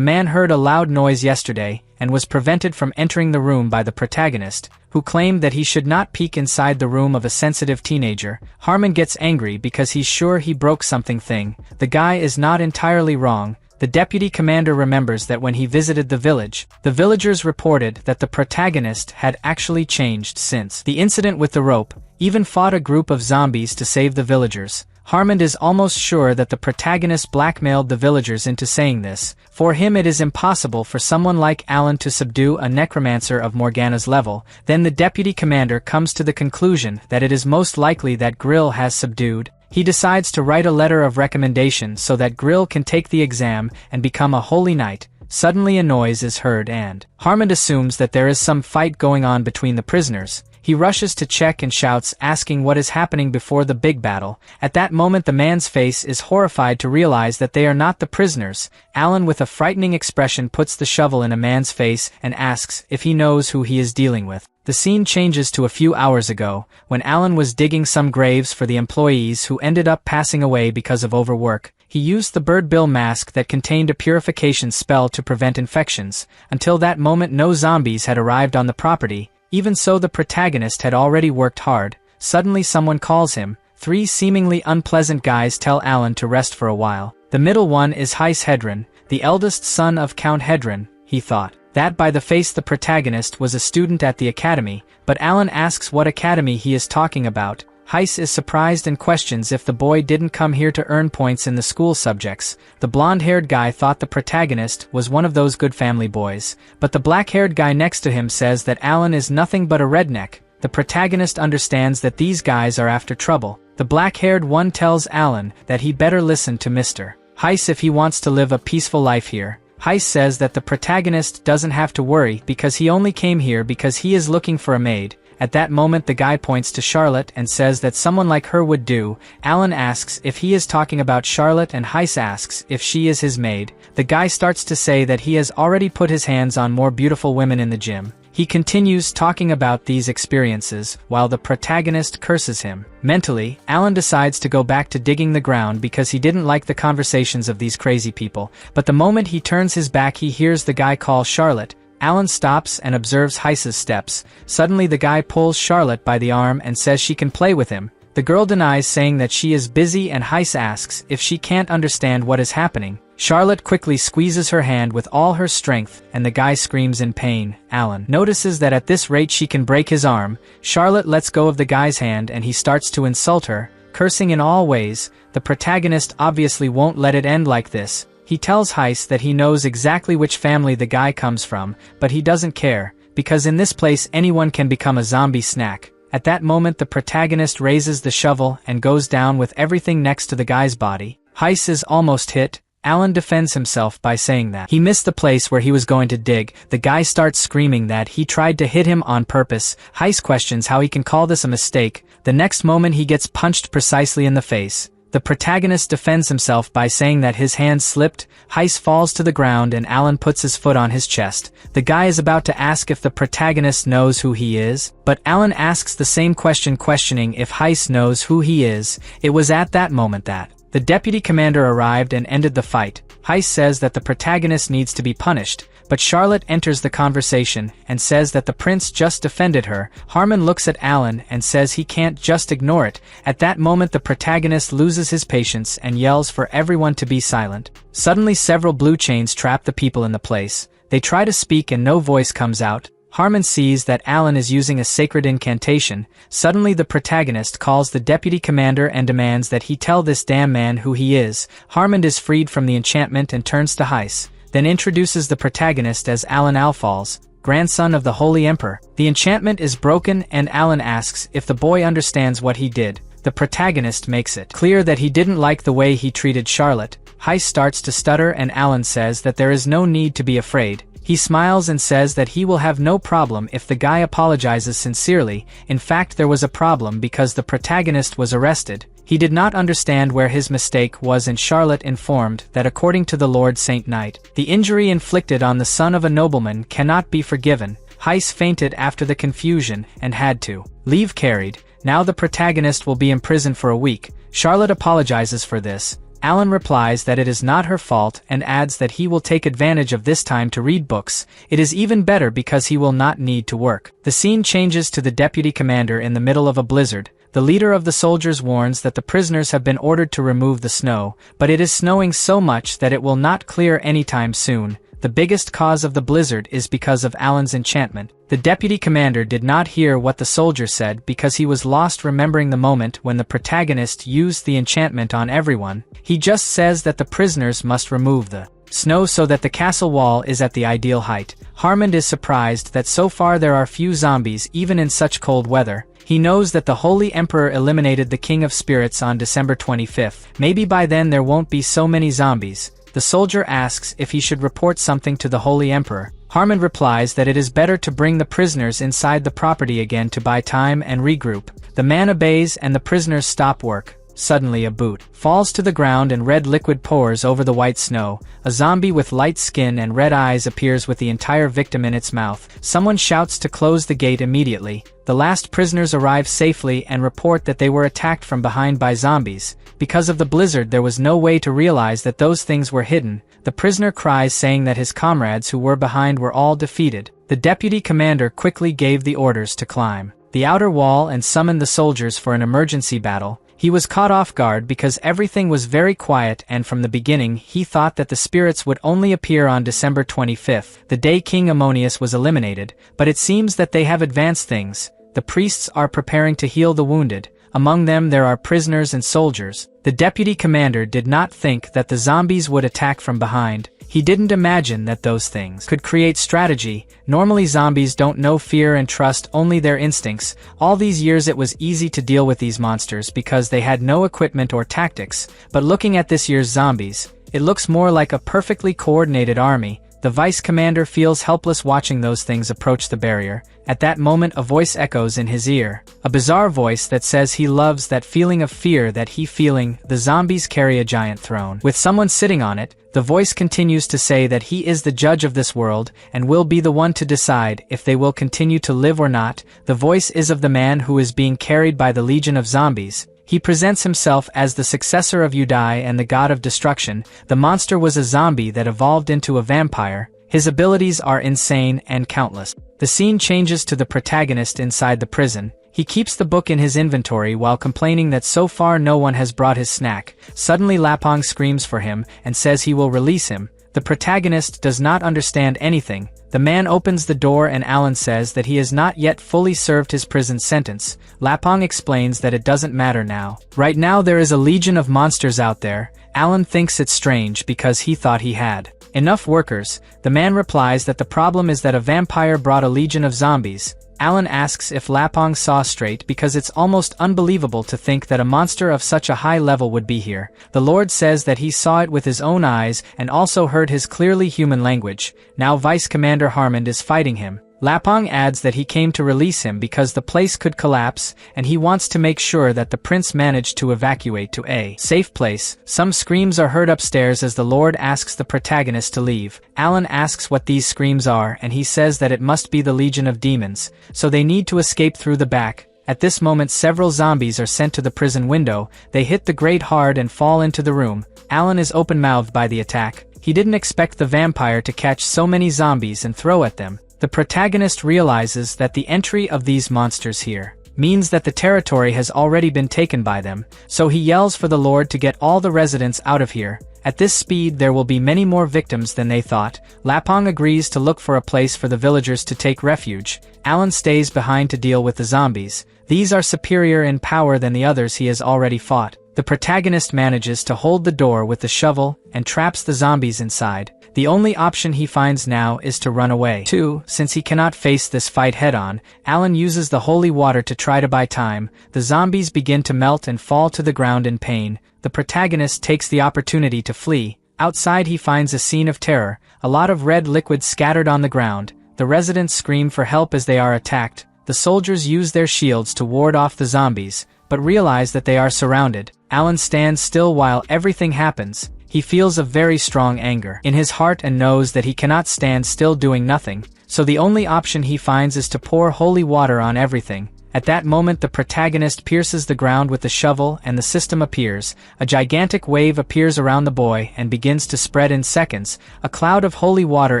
S1: man heard a loud noise yesterday and was prevented from entering the room by the protagonist, who claimed that he should not peek inside the room of a sensitive teenager. Harmon gets angry because he's sure he broke something. The guy is not entirely wrong. The deputy commander remembers that when he visited the village, the villagers reported that the protagonist had actually changed since the incident with the rope, even fought a group of zombies to save the villagers. Harmon is almost sure that the protagonist blackmailed the villagers into saying this. For him, it is impossible for someone like Alan to subdue a necromancer of Morgana's level. Then the deputy commander comes to the conclusion that it is most likely that Grill has subdued. He decides to write a letter of recommendation so that Grill can take the exam and become a holy knight. Suddenly a noise is heard and Harmon assumes that there is some fight going on between the prisoners. He rushes to check and shouts, asking what is happening before the big battle. At that moment the man's face is horrified to realize that they are not the prisoners. Alan, with a frightening expression, puts the shovel in a man's face and asks if he knows who he is dealing with. The scene changes to a few hours ago, when Alan was digging some graves for the employees who ended up passing away because of overwork. He used the bird bill mask that contained a purification spell to prevent infections. Until that moment no zombies had arrived on the property. Even so, the protagonist had already worked hard. Suddenly someone calls him. 3 seemingly unpleasant guys tell Alan to rest for a while. The middle one is Heiss Hedron, the eldest son of Count Hedron. He thought that by the face the protagonist was a student at the academy, but Alan asks what academy he is talking about. Heiss is surprised and questions if the boy didn't come here to earn points in the school subjects. The blonde-haired guy thought the protagonist was one of those good family boys, but the black-haired guy next to him says that Alan is nothing but a redneck. The protagonist understands that these guys are after trouble. The black-haired one tells Alan that he better listen to Mr. Heiss if he wants to live a peaceful life here. Heiss says that the protagonist doesn't have to worry because he only came here because he is looking for a maid. At that moment the guy points to Charlotte and says that someone like her would do. Alan asks if he is talking about Charlotte and Heiss asks if she is his maid. The guy starts to say that he has already put his hands on more beautiful women in the gym. He continues talking about these experiences while the protagonist curses him. Mentally, Alan decides to go back to digging the ground because he didn't like the conversations of these crazy people. But the moment he turns his back he hears the guy call Charlotte. Alan stops and observes Heiss's steps. Suddenly the guy pulls Charlotte by the arm and says she can play with him. The girl denies, saying that she is busy, and Heiss asks if she can't understand what is happening. Charlotte quickly squeezes her hand with all her strength, and the guy screams in pain. Alan notices that at this rate she can break his arm. Charlotte lets go of the guy's hand and he starts to insult her, cursing in all ways. The protagonist obviously won't let it end like this. He tells Heiss that he knows exactly which family the guy comes from, but he doesn't care, because in this place anyone can become a zombie snack. At that moment the protagonist raises the shovel and goes down with everything next to the guy's body. Heiss is almost hit. Alan defends himself by saying that he missed the place where he was going to dig. The guy starts screaming that he tried to hit him on purpose. Heiss questions how he can call this a mistake. The next moment he gets punched precisely in the face. The protagonist defends himself by saying that his hand slipped. Heiss falls to the ground and Alan puts his foot on his chest. The guy is about to ask if the protagonist knows who he is, but Alan asks the same question, questioning if Heiss knows who he is. It was at that moment that the deputy commander arrived and ended the fight. Heiss says that the protagonist needs to be punished, but Charlotte enters the conversation and says that the prince just defended her. Harmon looks at Alan and says he can't just ignore it. At that moment the protagonist loses his patience and yells for everyone to be silent. Suddenly several blue chains trap the people in the place. They try to speak and no voice comes out. Harmon sees that Alan is using a sacred incantation. Suddenly the protagonist calls the deputy commander and demands that he tell this damn man who he is. Harmon is freed from the enchantment and turns to Heiss, then introduces the protagonist as Alan Alfals, grandson of the Holy Emperor. The enchantment is broken and Alan asks if the boy understands what he did. The protagonist makes it clear that he didn't like the way he treated Charlotte. Heiss starts to stutter and Alan says that there is no need to be afraid. He smiles and says that he will have no problem if the guy apologizes sincerely. In fact, there was a problem because the protagonist was arrested. He did not understand where his mistake was and Charlotte informed that according to the Lord Saint Knight, the injury inflicted on the son of a nobleman cannot be forgiven. Heiss fainted after the confusion and had to leave carried. Now the protagonist will be imprisoned for a week. Charlotte apologizes for this. Alan replies that it is not her fault and adds that he will take advantage of this time to read books. It is even better because he will not need to work. The scene changes to the deputy commander in the middle of a blizzard. The leader of the soldiers warns that the prisoners have been ordered to remove the snow, but it is snowing so much that it will not clear anytime soon. The biggest cause of the blizzard is because of Alan's enchantment. The deputy commander did not hear what the soldier said because he was lost remembering the moment when the protagonist used the enchantment on everyone. He just says that the prisoners must remove the snow so that the castle wall is at the ideal height. Harmon is surprised that so far there are few zombies even in such cold weather. He knows that the Holy Emperor eliminated the King of Spirits on December 25th. Maybe by then there won't be so many zombies. The soldier asks if he should report something to the Holy Emperor. Harmon replies that it is better to bring the prisoners inside the property again to buy time and regroup. The man obeys and the prisoners stop work. Suddenly a boot falls to the ground and red liquid pours over the white snow. A zombie with light skin and red eyes appears with the entire victim in its mouth. Someone shouts to close the gate immediately. The last prisoners arrive safely and report that they were attacked from behind by zombies. Because of the blizzard there was no way to realize that those things were hidden. The prisoner cries saying that his comrades who were behind were all defeated. The deputy commander quickly gave the orders to climb the outer wall and summoned the soldiers for an emergency battle. He was caught off guard because everything was very quiet and from the beginning he thought that the spirits would only appear on December 25th, the day King Ammonius was eliminated, but it seems that they have advanced things. The priests are preparing to heal the wounded. Among them there are prisoners and soldiers. The deputy commander did not think that the zombies would attack from behind. He didn't imagine that those things could create strategy. Normally zombies don't know fear and trust only their instincts. All these years it was easy to deal with these monsters because they had no equipment or tactics. But looking at this year's zombies, it looks more like a perfectly coordinated army. The vice commander feels helpless watching those things approach the barrier. At that moment a voice echoes in his ear. A bizarre voice that says he loves that feeling of fear that he feeling. The zombies carry a giant throne with someone sitting on it. The voice continues to say that he is the judge of this world and will be the one to decide if they will continue to live or not. The voice is of the man who is being carried by the legion of zombies. He presents himself as the successor of Udai and the god of destruction. The monster was a zombie that evolved into a vampire. His abilities are insane and countless. The scene changes to the protagonist inside the prison. He keeps the book in his inventory while complaining that so far no one has brought his snack. Suddenly Lapong screams for him and says he will release him. The protagonist does not understand anything. The man opens the door and Alan says that he has not yet fully served his prison sentence. Lapong explains that it doesn't matter now. Right now there is a legion of monsters out there. Alan thinks it's strange because he thought he had enough workers. The man replies that the problem is that a vampire brought a legion of zombies. Alan asks if Lapong saw straight because it's almost unbelievable to think that a monster of such a high level would be here. The Lord says that he saw it with his own eyes and also heard his clearly human language. Now Vice Commander Harmon is fighting him. Lapong adds that he came to release him because the place could collapse and he wants to make sure that the prince managed to evacuate to a safe place. Some screams are heard upstairs as the Lord asks the protagonist to leave. Alan asks what these screams are and he says that it must be the legion of demons, so they need to escape through the back. At this moment several zombies are sent to the prison window. They hit the grate hard and fall into the room. Alan is open-mouthed by the attack. He didn't expect the vampire to catch so many zombies and throw at them. The protagonist realizes that the entry of these monsters here means that the territory has already been taken by them, so he yells for the Lord to get all the residents out of here. At this speed there will be many more victims than they thought. Lapong agrees to look for a place for the villagers to take refuge. Alan stays behind to deal with the zombies. These are superior in power than the others he has already fought. The protagonist manages to hold the door with the shovel and traps the zombies inside. The only option he finds now is to run away. Since he cannot face this fight head-on, Alan uses the holy water to try to buy time. The zombies begin to melt and fall to the ground in pain. The protagonist takes the opportunity to flee. Outside he finds a scene of terror, a lot of red liquid scattered on the ground. The residents scream for help as they are attacked. The soldiers use their shields to ward off the zombies, but realize that they are surrounded. Alan stands still while everything happens. He feels a very strong anger in his heart and knows that he cannot stand still doing nothing, so the only option he finds is to pour holy water on everything. At that moment the protagonist pierces the ground with the shovel and the system appears. A gigantic wave appears around the boy and begins to spread in seconds. A cloud of holy water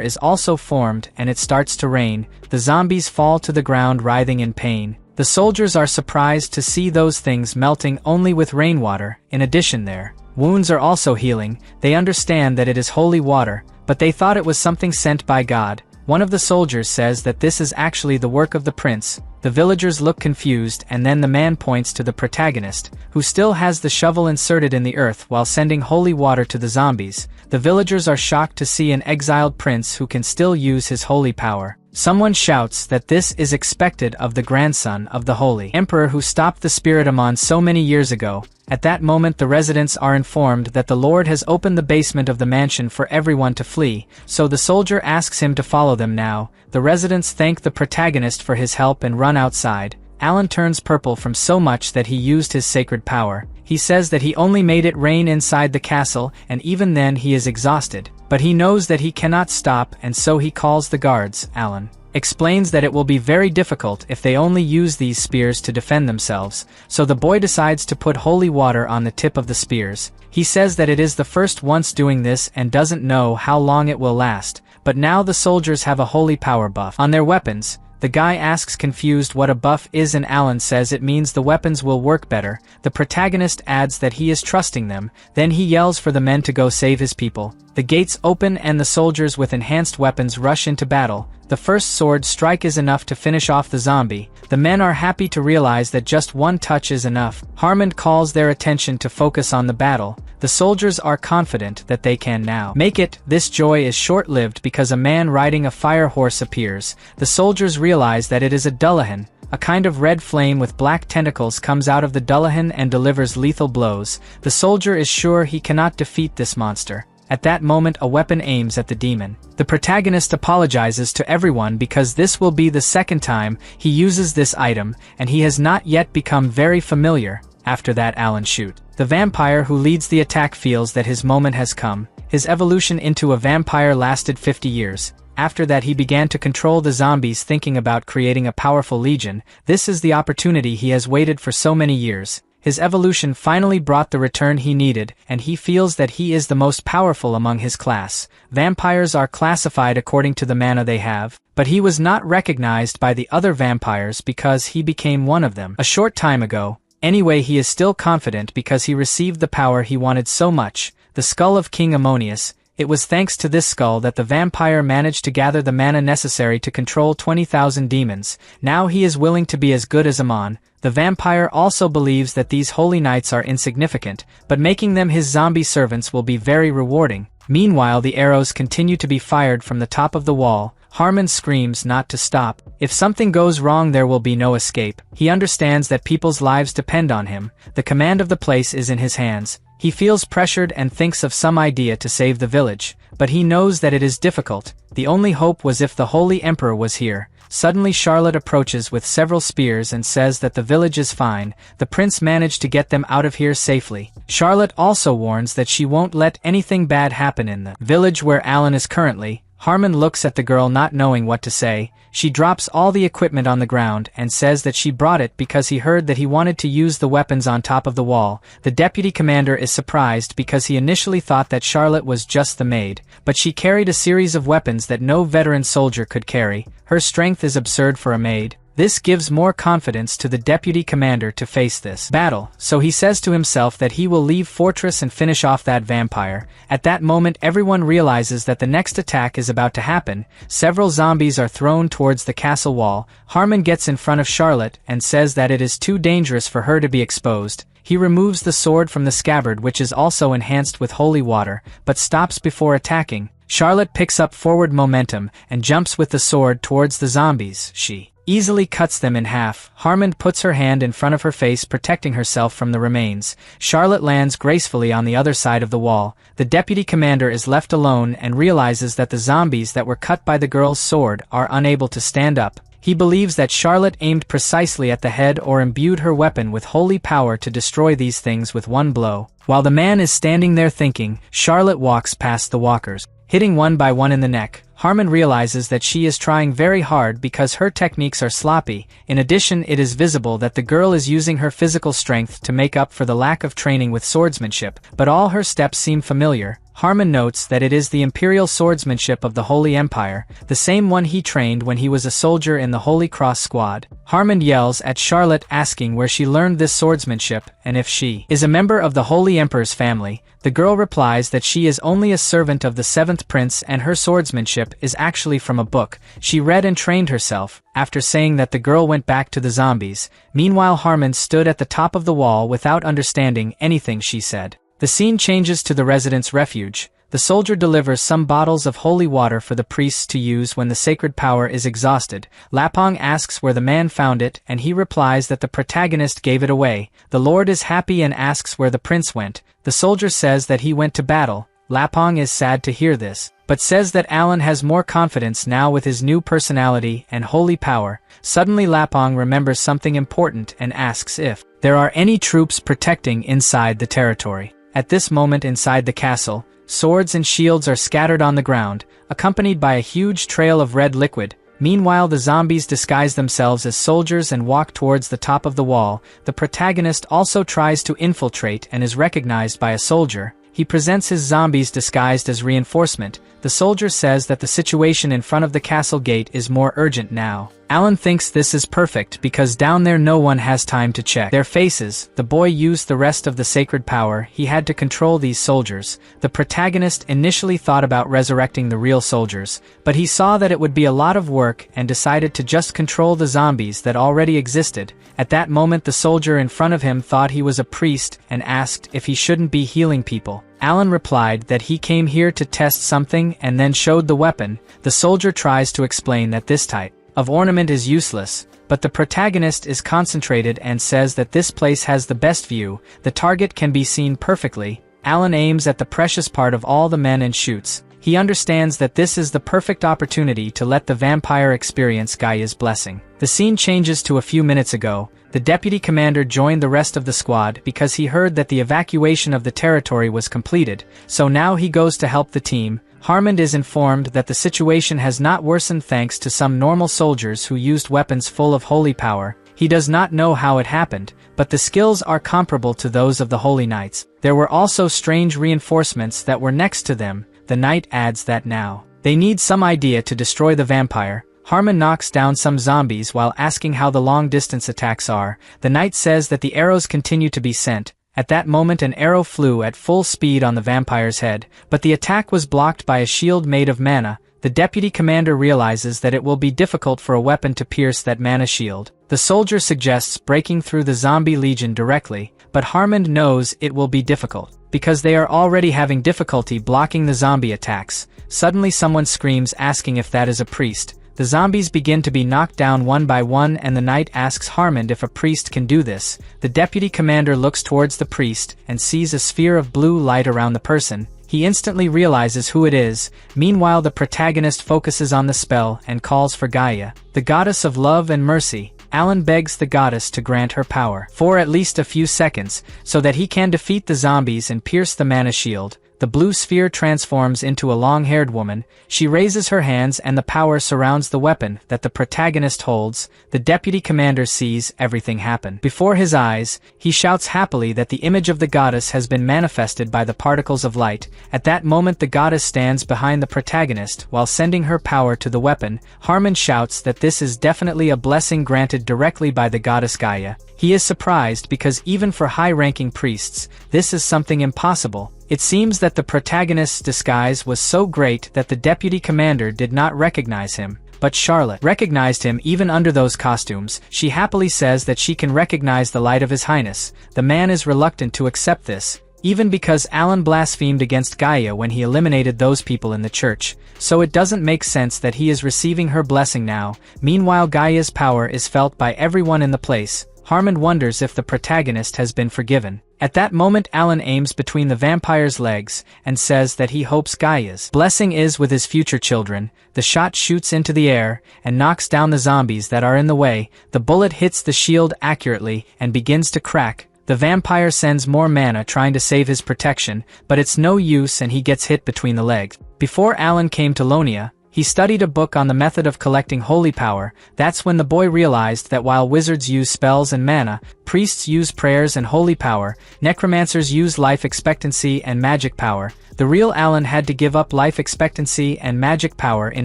S1: is also formed and it starts to rain. The zombies fall to the ground writhing in pain. The soldiers are surprised to see those things melting only with rainwater. In addition, their wounds are also healing. They understand that it is holy water, but they thought it was something sent by God. One of the soldiers says that this is actually the work of the prince. The villagers look confused and then the man points to the protagonist, who still has the shovel inserted in the earth while sending holy water to the zombies. The villagers are shocked to see an exiled prince who can still use his holy power. Someone shouts that this is expected of the grandson of the holy emperor who stopped the spirit Amon so many years ago. At that moment the residents are informed that the Lord has opened the basement of the mansion for everyone to flee, so the soldier asks him to follow them now. The residents thank the protagonist for his help and run outside. Alan turns purple from so much that he used his sacred power. He says that he only made it rain inside the castle, and even then he is exhausted. But he knows that he cannot stop, and so he calls the guards. Alan explains that it will be very difficult if they only use these spears to defend themselves, so the boy decides to put holy water on the tip of the spears. He says that it is the first once doing this and doesn't know how long it will last, but now the soldiers have a holy power buff on their weapons. The guy asks confused what a buff is and Alan says it means the weapons will work better. The protagonist adds that he is trusting them, then he yells for the men to go save his people. The gates open and the soldiers with enhanced weapons rush into battle. The first sword strike is enough to finish off the zombie. The men are happy to realize that just one touch is enough. Harmond calls their attention to focus on the battle. The soldiers are confident that they can now make it. This joy is short-lived because a man riding a fire horse appears. The soldiers realize that it is a Dullahan. A kind of red flame with black tentacles comes out of the Dullahan and delivers lethal blows. The soldier is sure he cannot defeat this monster. At that moment a weapon aims at the demon. The protagonist apologizes to everyone because this will be the second time he uses this item, and he has not yet become very familiar. After that Alan shoots. The vampire who leads the attack feels that his moment has come. His evolution into a vampire lasted 50 years. After that he began to control the zombies, thinking about creating a powerful legion. This is the opportunity he has waited for so many years. His evolution finally brought the return he needed, and he feels that he is the most powerful among his class. Vampires are classified according to the mana they have, but he was not recognized by the other vampires because he became one of them a short time ago. Anyway, he is still confident because he received the power he wanted so much, the skull of King Ammonius. It was thanks to this skull that the vampire managed to gather the mana necessary to control 20,000 demons. Now he is willing to be as good as Ammon. The vampire also believes that these holy knights are insignificant, but making them his zombie servants will be very rewarding. Meanwhile, the arrows continue to be fired from the top of the wall. Harmon screams not to stop. If something goes wrong there will be no escape. He understands that people's lives depend on him. The command of the place is in his hands. He feels pressured and thinks of some idea to save the village, but he knows that it is difficult. The only hope was if the Holy Emperor was here. Suddenly Charlotte approaches with several spears and says that the village is fine. The prince managed to get them out of here safely. Charlotte also warns that she won't let anything bad happen in the village where Alan is currently. Harmon looks at the girl not knowing what to say. She drops all the equipment on the ground and says that she brought it because he heard that he wanted to use the weapons on top of the wall. The deputy commander is surprised because he initially thought that Charlotte was just the maid, but she carried a series of weapons that no veteran soldier could carry. Her strength is absurd for a maid. This gives more confidence to the deputy commander to face this battle, so he says to himself that he will leave fortress and finish off that vampire. At that moment everyone realizes that the next attack is about to happen. Several zombies are thrown towards the castle wall. Harmon gets in front of Charlotte and says that it is too dangerous for her to be exposed. He removes the sword from the scabbard, which is also enhanced with holy water, but stops before attacking. Charlotte picks up forward momentum and jumps with the sword towards the zombies. She easily cuts them in half. Harmon puts her hand in front of her face, protecting herself from the remains. Charlotte lands gracefully on the other side of the wall. The deputy commander is left alone and realizes that the zombies that were cut by the girl's sword are unable to stand up. He believes that Charlotte aimed precisely at the head or imbued her weapon with holy power to destroy these things with one blow. While the man is standing there thinking, Charlotte walks past the walkers, hitting one by one in the neck. Harmon realizes that she is trying very hard because her techniques are sloppy. In addition, it is visible that the girl is using her physical strength to make up for the lack of training with swordsmanship, but all her steps seem familiar. Harmon notes that it is the imperial swordsmanship of the Holy Empire, the same one he trained when he was a soldier in the Holy Cross Squad. Harmon yells at Charlotte, asking where she learned this swordsmanship and if she is a member of the Holy Emperor's family. The girl replies that she is only a servant of the 7th prince and her swordsmanship is actually from a book she read and trained herself. After saying that, the girl went back to the zombies. Meanwhile, Harmon stood at the top of the wall without understanding anything she said. The scene changes to the resident's refuge. The soldier delivers some bottles of holy water for the priests to use when the sacred power is exhausted. Lapong asks where the man found it, and he replies that the protagonist gave it away. The lord is happy and asks where the prince went. The soldier says that he went to battle. Lapong is sad to hear this, but says that Alan has more confidence now with his new personality and holy power. Suddenly Lapong remembers something important and asks if there are any troops protecting inside the territory. At this moment inside the castle, swords and shields are scattered on the ground, accompanied by a huge trail of red liquid. Meanwhile, the zombies disguise themselves as soldiers and walk towards the top of the wall. The protagonist also tries to infiltrate and is recognized by a soldier. He presents his zombies disguised as reinforcement. The soldier says that the situation in front of the castle gate is more urgent now. Alan thinks this is perfect because down there no one has time to check their faces. The boy used the rest of the sacred power he had to control these soldiers. The protagonist initially thought about resurrecting the real soldiers, but he saw that it would be a lot of work and decided to just control the zombies that already existed. At that moment, the soldier in front of him thought he was a priest and asked if he shouldn't be healing people. Alan replied that he came here to test something and then showed the weapon. The soldier tries to explain that this type of ornament is useless, but the protagonist is concentrated and says that this place has the best view. The target can be seen perfectly. Alan aims at the precious part of all the men and shoots. He understands that this is the perfect opportunity to let the vampire experience Gaia's blessing. The scene changes to a few minutes ago. The deputy commander joined the rest of the squad because he heard that the evacuation of the territory was completed, so now he goes to help the team. Harmon is informed that the situation has not worsened thanks to some normal soldiers who used weapons full of holy power. He does not know how it happened, but the skills are comparable to those of the Holy Knights. There were also strange reinforcements that were next to them. The knight adds that now they need some idea to destroy the vampire. Harmon knocks down some zombies while asking how the long-distance attacks are. The knight says that the arrows continue to be sent. At that moment an arrow flew at full speed on the vampire's head, but the attack was blocked by a shield made of mana. The deputy commander realizes that it will be difficult for a weapon to pierce that mana shield. The soldier suggests breaking through the zombie legion directly, but Harmon knows it will be difficult, because they are already having difficulty blocking the zombie attacks. Suddenly someone screams, asking if that is a priest. The zombies begin to be knocked down one by one and the knight asks Harmon if a priest can do this. The deputy commander looks towards the priest and sees a sphere of blue light around the person. He instantly realizes who it is. Meanwhile, the protagonist focuses on the spell and calls for Gaia, the goddess of love and mercy. Alan begs the goddess to grant her power for at least a few seconds so that he can defeat the zombies and pierce the mana shield. the blue sphere transforms into a long-haired woman. She raises her hands and the power surrounds the weapon that the protagonist holds. The deputy commander sees everything happen before his eyes. He shouts happily that the image of the goddess has been manifested by the particles of light. At that moment the goddess stands behind the protagonist while sending her power to the weapon. Harmon shouts that this is definitely a blessing granted directly by the goddess Gaia. He is surprised because even for high-ranking priests, this is something impossible. It seems that the protagonist's disguise was so great that the deputy commander did not recognize him. But Charlotte recognized him even under those costumes. She happily says that she can recognize the light of His Highness. The man is reluctant to accept this, even because Alan blasphemed against Gaia when he eliminated those people in the church, so it doesn't make sense that he is receiving her blessing now. Meanwhile, Gaia's power is felt by everyone in the place. Harmon wonders if the protagonist has been forgiven. At that moment Alan aims between the vampire's legs and says that he hopes Gaia's blessing is with his future children. The shot shoots into the air and knocks down the zombies that are in the way. The bullet hits the shield accurately and begins to crack. The vampire sends more mana trying to save his protection, but it's no use and he gets hit between the legs. Before Alan came to Lonia, he studied a book on the method of collecting holy power. That's when the boy realized that while wizards use spells and mana, priests use prayers and holy power, necromancers use life expectancy and magic power. The real Alan had to give up life expectancy and magic power in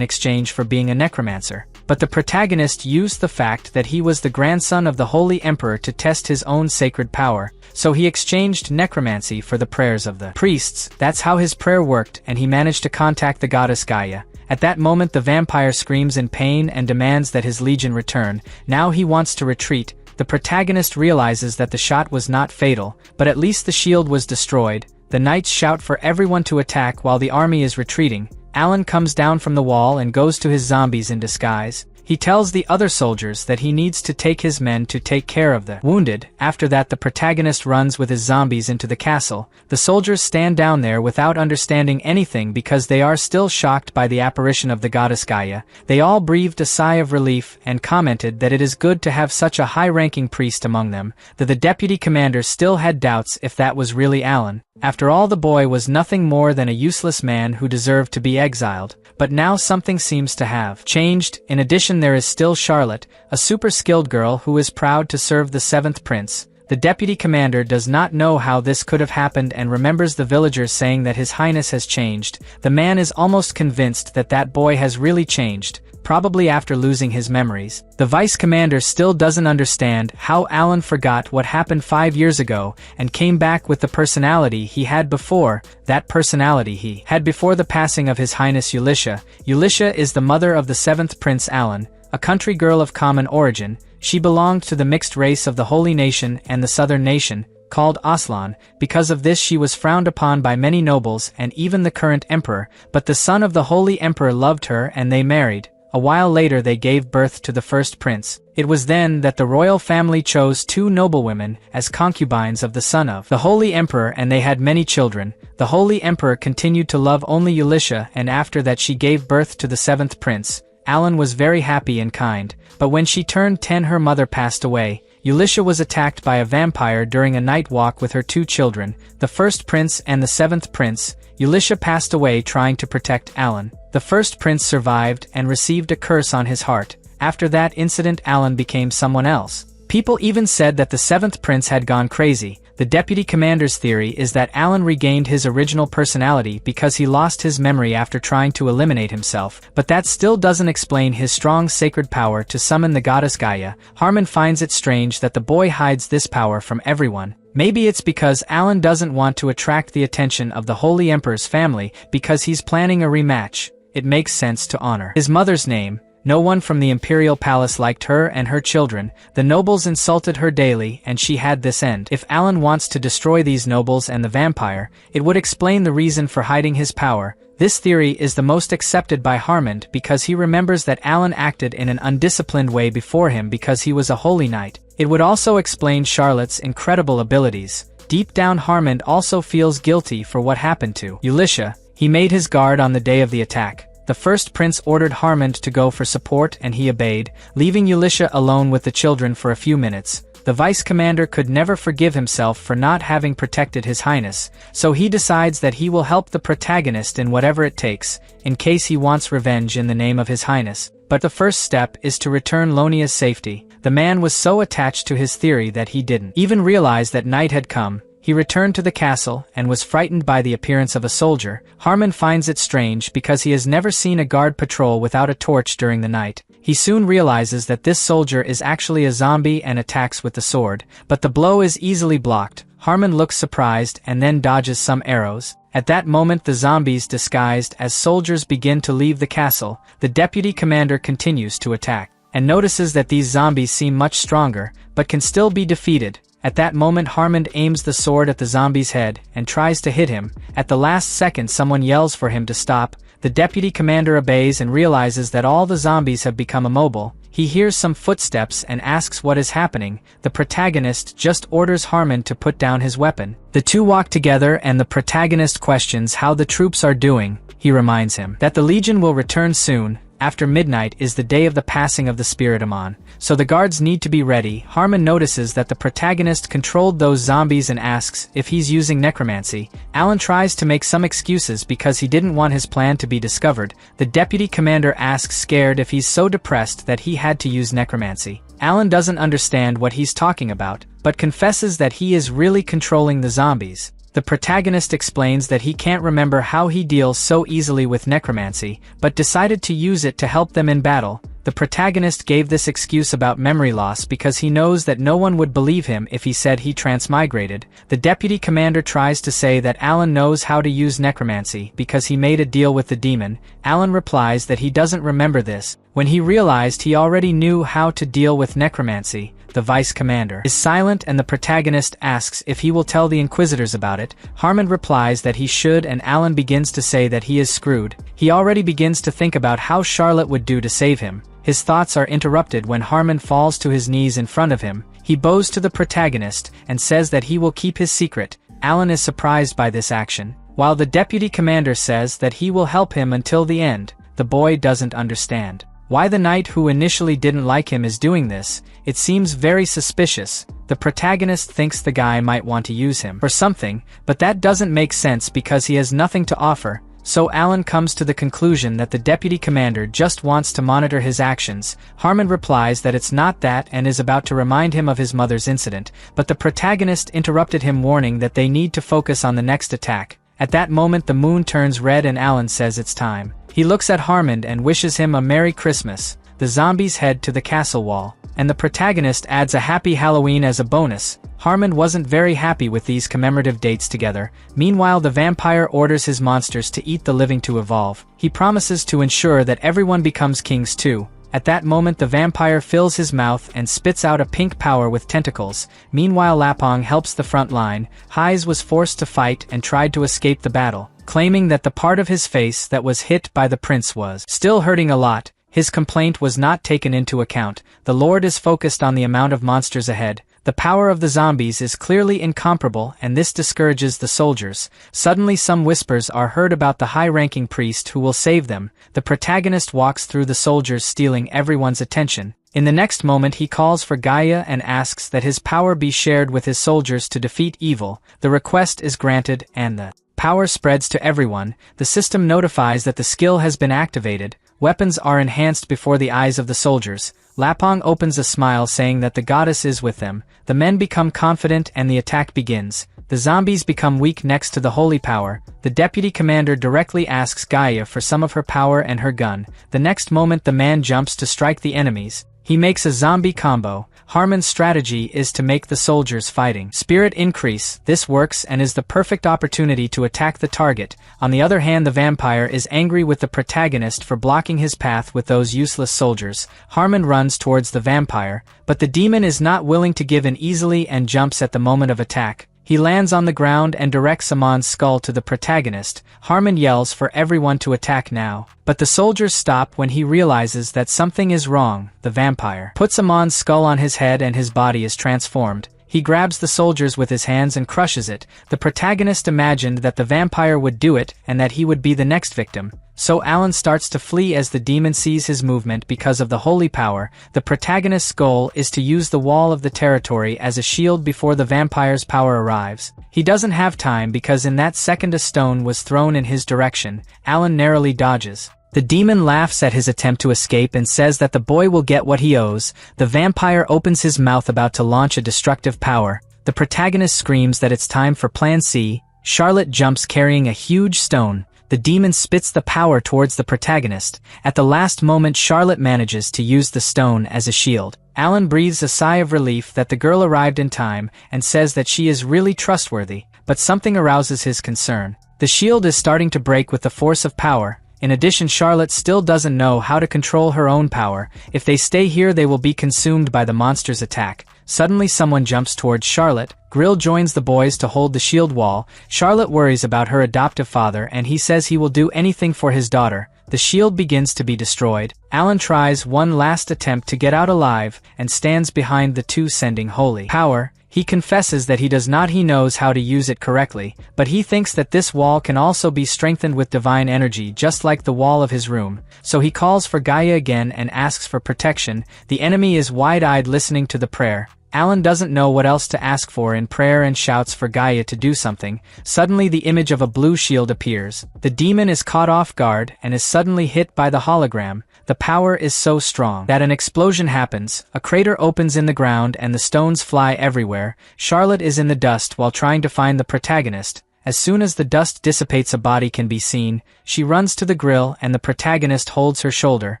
S1: exchange for being a necromancer. But the protagonist used the fact that he was the grandson of the Holy Emperor to test his own sacred power, so he exchanged necromancy for the prayers of the priests. That's how his prayer worked, and he managed to contact the goddess Gaia. At that moment the vampire screams in pain and demands that his legion return. Now he wants to retreat. The protagonist realizes that the shot was not fatal, but at least the shield was destroyed. The knights shout for everyone to attack while the army is retreating. Alan comes down from the wall and goes to his zombies in disguise. He tells the other soldiers that he needs to take his men to take care of the wounded. After that the protagonist runs with his zombies into the castle. The soldiers stand down there without understanding anything because they are still shocked by the apparition of the goddess Gaia. They all breathed a sigh of relief and commented that it is good to have such a high-ranking priest among them, though the deputy commander still had doubts if that was really Alan. After all, the boy was nothing more than a useless man who deserved to be exiled. But now something seems to have changed. In addition, there is still Charlotte, a super-skilled girl who is proud to serve the 7th prince. The deputy commander does not know how this could have happened and remembers the villagers saying that His Highness has changed. The man is almost convinced that that boy has really changed, probably after losing his memories. The vice commander still doesn't understand how Alan forgot what happened 5 years ago and came back with the personality he had before, that personality he had before the passing of His Highness Ulisha. Ulisha is the mother of the 7th Prince Alan, a country girl of common origin. She belonged to the mixed race of the Holy Nation and the Southern Nation, called Aslan. Because of this she was frowned upon by many nobles and even the current emperor, but the son of the Holy Emperor loved her and they married. A while later they gave birth to the first prince. It was then that the royal family chose 2 noblewomen as concubines of the son of the Holy Emperor, and they had many children. The Holy Emperor continued to love only Ulisha, and after that she gave birth to the 7th prince. Alan was very happy and kind, but when she turned 10 her mother passed away. Ulisha was attacked by a vampire during a night walk with her 2 children, the first prince and the 7th prince. Ulisha passed away trying to protect Alan. The first prince survived and received a curse on his heart. After that incident Alan became someone else. People even said that the 7th prince had gone crazy. The deputy commander's theory is that Alan regained his original personality because he lost his memory after trying to eliminate himself, but that still doesn't explain his strong sacred power to summon the goddess Gaia. Harmon finds it strange that the boy hides this power from everyone. Maybe it's because Alan doesn't want to attract the attention of the Holy Emperor's family because he's planning a rematch. It makes sense to honor his mother's name. No one from the imperial palace liked her and her children. The nobles insulted her daily, and she had this end. If Alan wants to destroy these nobles and the vampire, it would explain the reason for hiding his power. This theory is the most accepted by Harmon because he remembers that Alan acted in an undisciplined way before him because he was a holy knight. It would also explain Charlotte's incredible abilities. Deep down Harmon also feels guilty for what happened to Ulisha. He made his guard on the day of the attack. The first prince ordered Harmon to go for support and he obeyed, leaving Ulisha alone with the children for a few minutes. The vice commander could never forgive himself for not having protected His Highness, so he decides that he will help the protagonist in whatever it takes, in case he wants revenge in the name of His Highness. But the first step is to return Lonia's safety. The man was so attached to his theory that he didn't even realize that night had come. He returned to the castle and was frightened by the appearance of a soldier. Harmon finds it strange because he has never seen a guard patrol without a torch during the night. He soon realizes that this soldier is actually a zombie and attacks with the sword, but the blow is easily blocked. Harmon looks surprised and then dodges some arrows. At that moment, the zombies disguised as soldiers begin to leave the castle. The deputy commander continues to attack, and notices that these zombies seem much stronger, but can still be defeated. At that moment, Harmon aims the sword at the zombie's head and tries to hit him. At the last second, someone yells for him to stop. The deputy commander obeys and realizes that all the zombies have become immobile. He hears some footsteps and asks what is happening. The protagonist just orders Harmon to put down his weapon. The two walk together and the protagonist questions how the troops are doing. He reminds him that the Legion will return soon. After midnight is the day of the passing of the Spiritomon, so the guards need to be ready. Harmon notices that the protagonist controlled those zombies and asks if he's using necromancy. Alan tries to make some excuses because he didn't want his plan to be discovered. The deputy commander asks scared if he's so depressed that he had to use necromancy. Alan doesn't understand what he's talking about, but confesses that he is really controlling the zombies. The protagonist explains that he can't remember how he deals so easily with necromancy, but decided to use it to help them in battle. The protagonist gave this excuse about memory loss because he knows that no one would believe him if he said he transmigrated. The deputy commander tries to say that Alan knows how to use necromancy because he made a deal with the demon. Alan replies that he doesn't remember this. When he realized he already knew how to deal with necromancy, the vice commander is silent and the protagonist asks if he will tell the Inquisitors about it. Harmon replies that he should and Alan begins to say that he is screwed. He already begins to think about how Charlotte would do to save him. His thoughts are interrupted when Harmon falls to his knees in front of him. He bows to the protagonist and says that he will keep his secret. Alan is surprised by this action, while the deputy commander says that he will help him until the end. The boy doesn't understand why the knight who initially didn't like him is doing this. It seems very suspicious. The protagonist thinks the guy might want to use him for something, but that doesn't make sense because he has nothing to offer. So Alan comes to the conclusion that the deputy commander just wants to monitor his actions. Harmon replies that it's not that and is about to remind him of his mother's incident, but the protagonist interrupted him, warning that they need to focus on the next attack. At that moment the moon turns red and Alan says it's time. He looks at Harmon and wishes him a Merry Christmas. The zombies head to the castle wall, and the protagonist adds a Happy Halloween as a bonus. Harmon wasn't very happy with these commemorative dates together. Meanwhile, the vampire orders his monsters to eat the living to evolve. He promises to ensure that everyone becomes kings too. At that moment the vampire fills his mouth and spits out a pink power with tentacles. Meanwhile, Lapong helps the front line. Hayes was forced to fight and tried to escape the battle, claiming that the part of his face that was hit by the prince was still hurting a lot. His complaint was not taken into account. The Lord is focused on the amount of monsters ahead. The power of the zombies is clearly incomparable, and this discourages the soldiers. Suddenly some whispers are heard about the high-ranking priest who will save them. The protagonist walks through the soldiers, stealing everyone's attention. In the next moment he calls for Gaia and asks that his power be shared with his soldiers to defeat evil. The request is granted, and the power spreads to everyone. The system notifies that the skill has been activated. Weapons are enhanced before the eyes of the soldiers. Lapong opens a smile, saying that the goddess is with them. The men become confident and the attack begins. The zombies become weak next to the holy power. The deputy commander directly asks Gaia for some of her power and her gun. The next moment the man jumps to strike the enemies. He makes a zombie combo. Harmon's strategy is to make the soldiers' fighting spirit increase. This works and is the perfect opportunity to attack the target. On the other hand, the vampire is angry with the protagonist for blocking his path with those useless soldiers. Harmon runs towards the vampire, but the demon is not willing to give in easily and jumps at the moment of attack. He lands on the ground and directs Amon's skull to the protagonist. Harmon yells for everyone to attack now, but the soldiers stop when he realizes that something is wrong. The vampire puts Amon's skull on his head and his body is transformed. He grabs the soldiers with his hands and crushes it. The protagonist imagined that the vampire would do it and that he would be the next victim. So Alan starts to flee as the demon sees his movement because of the holy power. The protagonist's goal is to use the wall of the territory as a shield before the vampire's power arrives. He doesn't have time because in that second a stone was thrown in his direction. Alan narrowly dodges. The demon laughs at his attempt to escape and says that the boy will get what he owes. The vampire opens his mouth about to launch a destructive power. The protagonist screams that it's time for Plan C. Charlotte jumps carrying a huge stone. The demon spits the power towards the protagonist. At the last moment, Charlotte manages to use the stone as a shield. Alan breathes a sigh of relief that the girl arrived in time and says that she is really trustworthy, but something arouses his concern. The shield is starting to break with the force of power. In addition, Charlotte still doesn't know how to control her own power. If they stay here, they will be consumed by the monster's attack. Suddenly someone jumps towards Charlotte. Grill joins the boys to hold the shield wall. Charlotte worries about her adoptive father and he says he will do anything for his daughter. The shield begins to be destroyed. Alan tries one last attempt to get out alive and stands behind the two sending holy power. He confesses that he knows how to use it correctly, but he thinks that this wall can also be strengthened with divine energy just like the wall of his room. So he calls for Gaia again and asks for protection. The enemy is wide-eyed listening to the prayer. Alan doesn't know what else to ask for in prayer and shouts for Gaia to do something. Suddenly the image of a blue shield appears. The demon is caught off guard and is suddenly hit by the hologram. The power is so strong that an explosion happens, a crater opens in the ground and the stones fly everywhere. Charlotte is in the dust while trying to find the protagonist. As soon as the dust dissipates, a body can be seen. She runs to the grill and the protagonist holds her shoulder,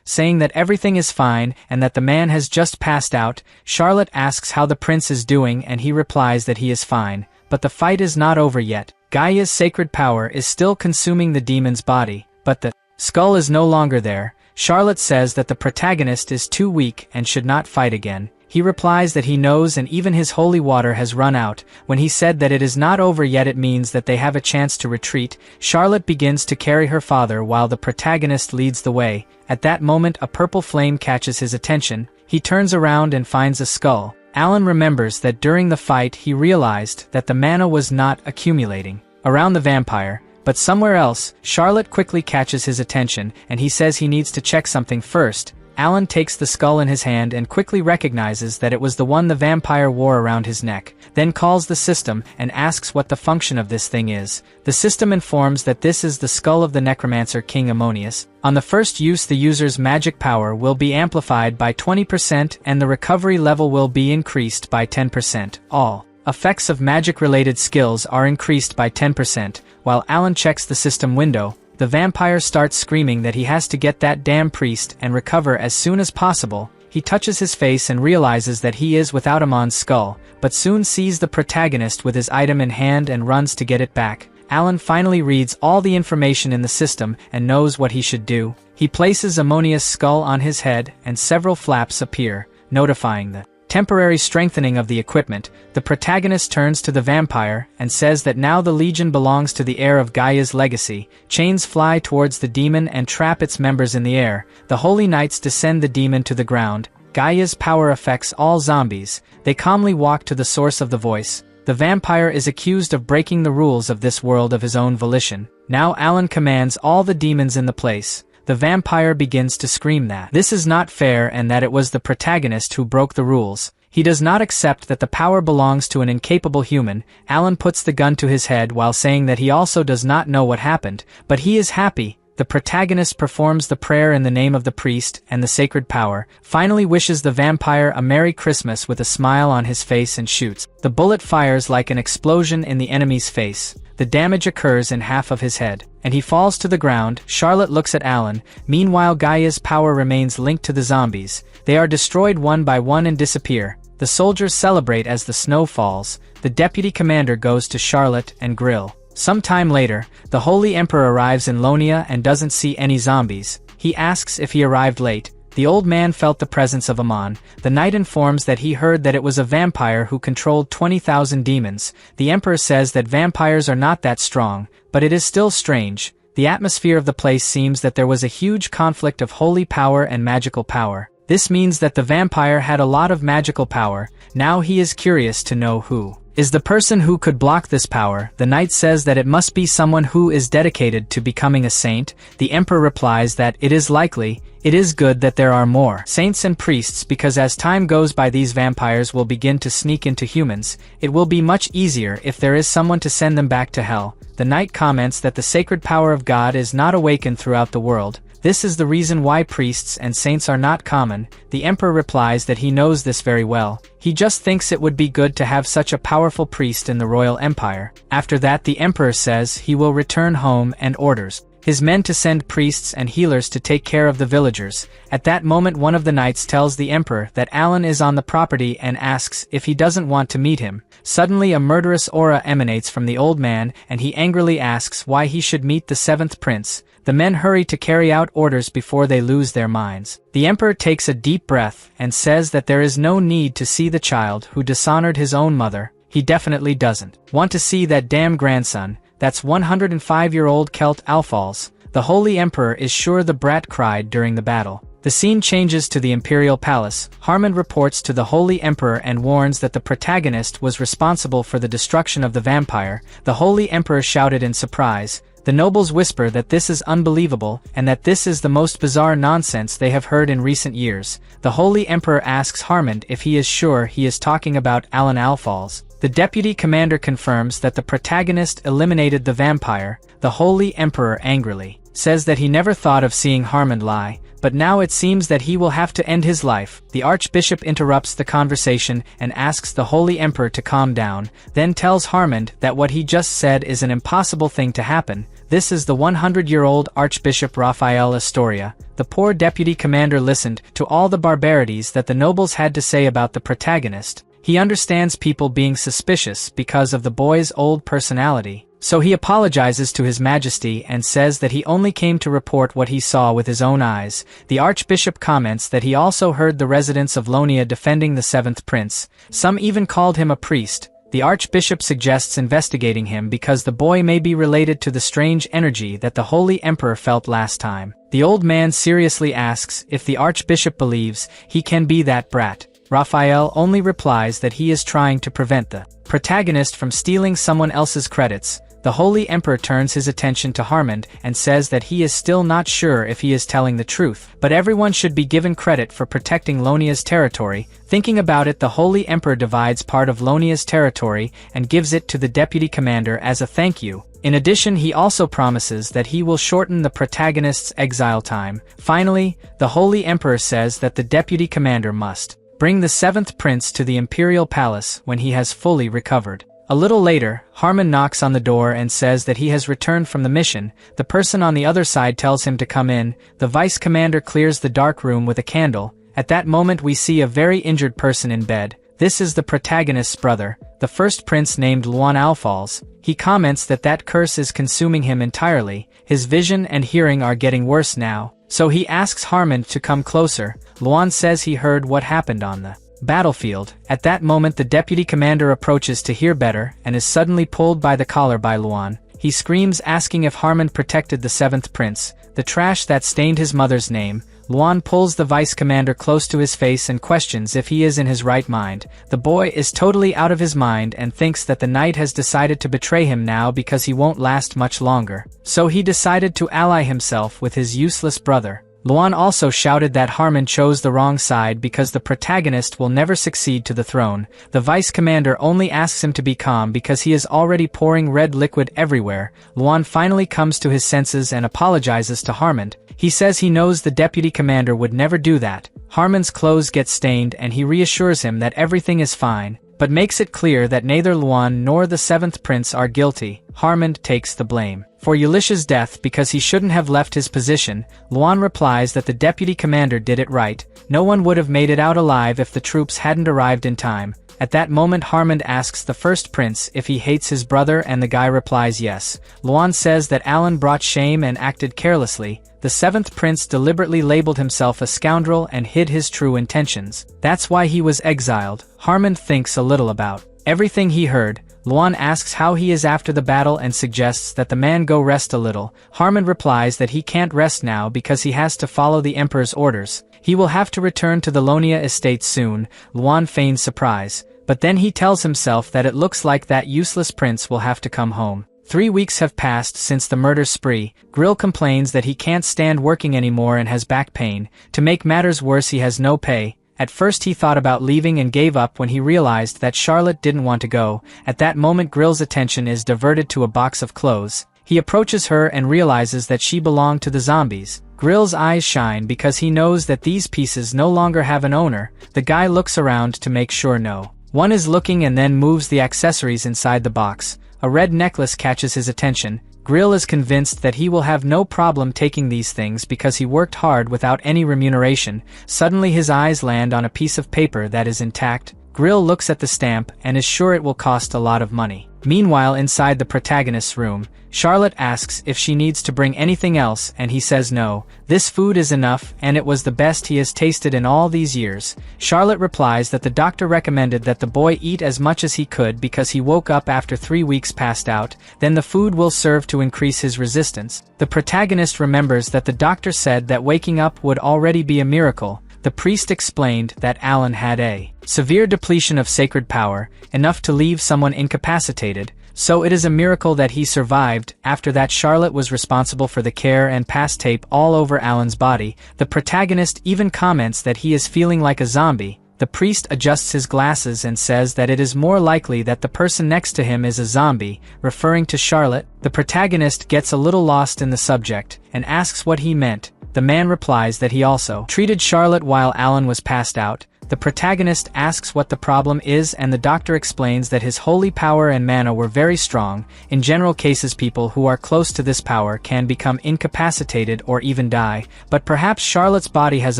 S1: saying that everything is fine and that the man has just passed out. Charlotte asks how the prince is doing and he replies that he is fine, but the fight is not over yet. Gaia's sacred power is still consuming the demon's body, but the skull is no longer there. Charlotte says that the protagonist is too weak and should not fight again. He replies that he knows and even his holy water has run out. When he said that it is not over yet, it means that they have a chance to retreat. Charlotte begins to carry her father while the protagonist leads the way. At that moment, a purple flame catches his attention. He turns around and finds a skull. Alan remembers that during the fight he realized that the mana was not accumulating around the vampire, but somewhere else. Charlotte quickly catches his attention and he says he needs to check something first. Alan takes the skull in his hand and quickly recognizes that it was the one the vampire wore around his neck, then calls the system and asks what the function of this thing is. The system informs that this is the skull of the Necromancer King Ammonius. On the first use, the user's magic power will be amplified by 20% and the recovery level will be increased by 10%. All effects of magic-related skills are increased by 10%. While Alan checks the system window, the vampire starts screaming that he has to get that damn priest and recover as soon as possible. He touches his face and realizes that he is without Amon's skull, but soon sees the protagonist with his item in hand and runs to get it back. Alan finally reads all the information in the system and knows what he should do. He places Ammonius' skull on his head and several flaps appear, notifying the temporary strengthening of the equipment. The protagonist turns to the vampire and says that now the Legion belongs to the heir of Gaia's legacy. Chains fly towards the demon and trap its members in the air. The Holy Knights descend the demon to the ground. Gaia's power affects all zombies. They calmly walk to the source of the voice. The vampire is accused of breaking the rules of this world of his own volition. Now Alan commands all the demons in the place. The vampire begins to scream that this is not fair and that it was the protagonist who broke the rules. He does not accept that the power belongs to an incapable human. Alan puts the gun to his head while saying that he also does not know what happened, but he is happy. The protagonist performs the prayer in the name of the priest and the sacred power, finally wishes the vampire a Merry Christmas with a smile on his face and shoots. The bullet fires like an explosion in the enemy's face. The damage occurs in half of his head, and he falls to the ground. Charlotte looks at Alan. Meanwhile, Gaia's power remains linked to the zombies. They are destroyed one by one and disappear. The soldiers celebrate as the snow falls. The deputy commander goes to Charlotte and Grill. Some time later, the Holy Emperor arrives in Lonia and doesn't see any zombies. He asks if he arrived late. The old man felt the presence of Amon. The knight informs that he heard that it was a vampire who controlled 20,000 demons. The emperor says that vampires are not that strong, but it is still strange. The atmosphere of the place seems that there was a huge conflict of holy power and magical power. This means that the vampire had a lot of magical power. Now he is curious to know who is the person who could block this power. The knight says that it must be someone who is dedicated to becoming a saint. The emperor replies that it is likely, it is good that there are more saints and priests, because as time goes by these vampires will begin to sneak into humans. It will be much easier if there is someone to send them back to hell. The knight comments that the sacred power of God is not awakened throughout the world. This is the reason why priests and saints are not common. The emperor replies that he knows this very well. He just thinks it would be good to have such a powerful priest in the royal empire. After that, the emperor says he will return home and orders his men to send priests and healers to take care of the villagers. At that moment, one of the knights tells the emperor that Alan is on the property and asks if he doesn't want to meet him. Suddenly a murderous aura emanates from the old man, and he angrily asks why he should meet the seventh prince. The men hurry to carry out orders before they lose their minds. The emperor takes a deep breath and says that there is no need to see the child who dishonored his own mother. He definitely doesn't want to see that damn grandson. That's 105-year-old Celt Alphals. The holy emperor is sure the brat cried during the battle. The scene changes to the imperial palace. Harmond reports to the holy emperor and warns that the protagonist was responsible for the destruction of the vampire. The holy emperor shouted in surprise. The nobles whisper that this is unbelievable and that this is the most bizarre nonsense they have heard in recent years. The holy emperor asks Harmond if he is sure he is talking about Alan Alphals. The deputy commander confirms that the protagonist eliminated the vampire. The holy emperor angrily says that he never thought of seeing Harmond lie, but now it seems that he will have to end his life. The archbishop interrupts the conversation and asks the holy emperor to calm down, then tells Harmond that what he just said is an impossible thing to happen. This is the 100-year-old Archbishop Raphael Astoria. The poor deputy commander listened to all the barbarities that the nobles had to say about the protagonist. He understands people being suspicious because of the boy's old personality. So he apologizes to His Majesty and says that he only came to report what he saw with his own eyes. The Archbishop comments that he also heard the residents of Lonia defending the seventh prince. Some even called him a priest. The Archbishop suggests investigating him because the boy may be related to the strange energy that the Holy Emperor felt last time. The old man seriously asks if the Archbishop believes he can be that brat. Raphael only replies that he is trying to prevent the protagonist from stealing someone else's credits. The Holy Emperor turns his attention to Harmond and says that he is still not sure if he is telling the truth, but everyone should be given credit for protecting Lonia's territory. Thinking about it, the Holy Emperor divides part of Lonia's territory and gives it to the deputy commander as a thank you. In addition, he also promises that he will shorten the protagonist's exile time. Finally, the Holy Emperor says that the deputy commander must bring the seventh prince to the imperial palace when he has fully recovered. A little later, Harmond knocks on the door and says that he has returned from the mission. The person on the other side tells him to come in. The vice commander clears the dark room with a candle. At that moment we see a very injured person in bed. This is the protagonist's brother, the first prince named Luan Alphals. He comments that that curse is consuming him entirely. His vision and hearing are getting worse now. So he asks Harmond to come closer. Luan says he heard what happened on the battlefield. At that moment the deputy commander approaches to hear better and is suddenly pulled by the collar by Luan. He screams, asking if Harmond protected the seventh prince, the trash that stained his mother's name. Luan pulls the vice commander close to his face and questions if he is in his right mind. The boy is totally out of his mind and thinks that the knight has decided to betray him now because he won't last much longer. So he decided to ally himself with his useless brother. Luan also shouted that Harmond chose the wrong side because the protagonist will never succeed to the throne. The vice commander only asks him to be calm because he is already pouring red liquid everywhere. Luan finally comes to his senses and apologizes to Harmond. He says he knows the deputy commander would never do that. Harmond's clothes get stained and he reassures him that everything is fine, but makes it clear that neither Luan nor the seventh prince are guilty. Harmond takes the blame for Ulysses' death because he shouldn't have left his position. Luan replies that the deputy commander did it right. No one would have made it out alive if the troops hadn't arrived in time. At that moment Harmond asks the first prince if he hates his brother and the guy replies yes. Luan says that Alan brought shame and acted carelessly. The seventh prince deliberately labeled himself a scoundrel and hid his true intentions. That's why he was exiled. Harmond thinks a little about everything he heard. Luan asks how he is after the battle and suggests that the man go rest a little. Harmond replies that he can't rest now because he has to follow the emperor's orders. He will have to return to the Lonia estate soon. Luan feigns surprise. But then he tells himself that it looks like that useless prince will have to come home. 3 weeks have passed since the murder spree. Grill complains that he can't stand working anymore and has back pain. To make matters worse, he has no pay. At first he thought about leaving and gave up when he realized that Charlotte didn't want to go. At that moment Grill's attention is diverted to a box of clothes. He approaches her and realizes that she belonged to the zombies. Grill's eyes shine because he knows that these pieces no longer have an owner. The guy looks around to make sure no one is looking and then moves the accessories inside the box. A red necklace catches his attention. Grill is convinced that he will have no problem taking these things because he worked hard without any remuneration. Suddenly his eyes land on a piece of paper that is intact. Grill looks at the stamp and is sure it will cost a lot of money. Meanwhile, inside the protagonist's room, Charlotte asks if she needs to bring anything else and he says no. This food is enough and it was the best he has tasted in all these years. Charlotte replies that the doctor recommended that the boy eat as much as he could because he woke up after 3 weeks passed out, then the food will serve to increase his resistance. The protagonist remembers that the doctor said that waking up would already be a miracle. The priest explained that Alan had a severe depletion of sacred power, enough to leave someone incapacitated, so it is a miracle that he survived. After that, Charlotte was responsible for the care and pass tape all over Alan's body. The protagonist even comments that he is feeling like a zombie. The priest adjusts his glasses and says that it is more likely that the person next to him is a zombie, referring to Charlotte. The protagonist gets a little lost in the subject and asks what he meant. The man replies that he also treated Charlotte while Alan was passed out. The protagonist asks what the problem is and the doctor explains that his holy power and mana were very strong. In general cases, people who are close to this power can become incapacitated or even die, but perhaps Charlotte's body has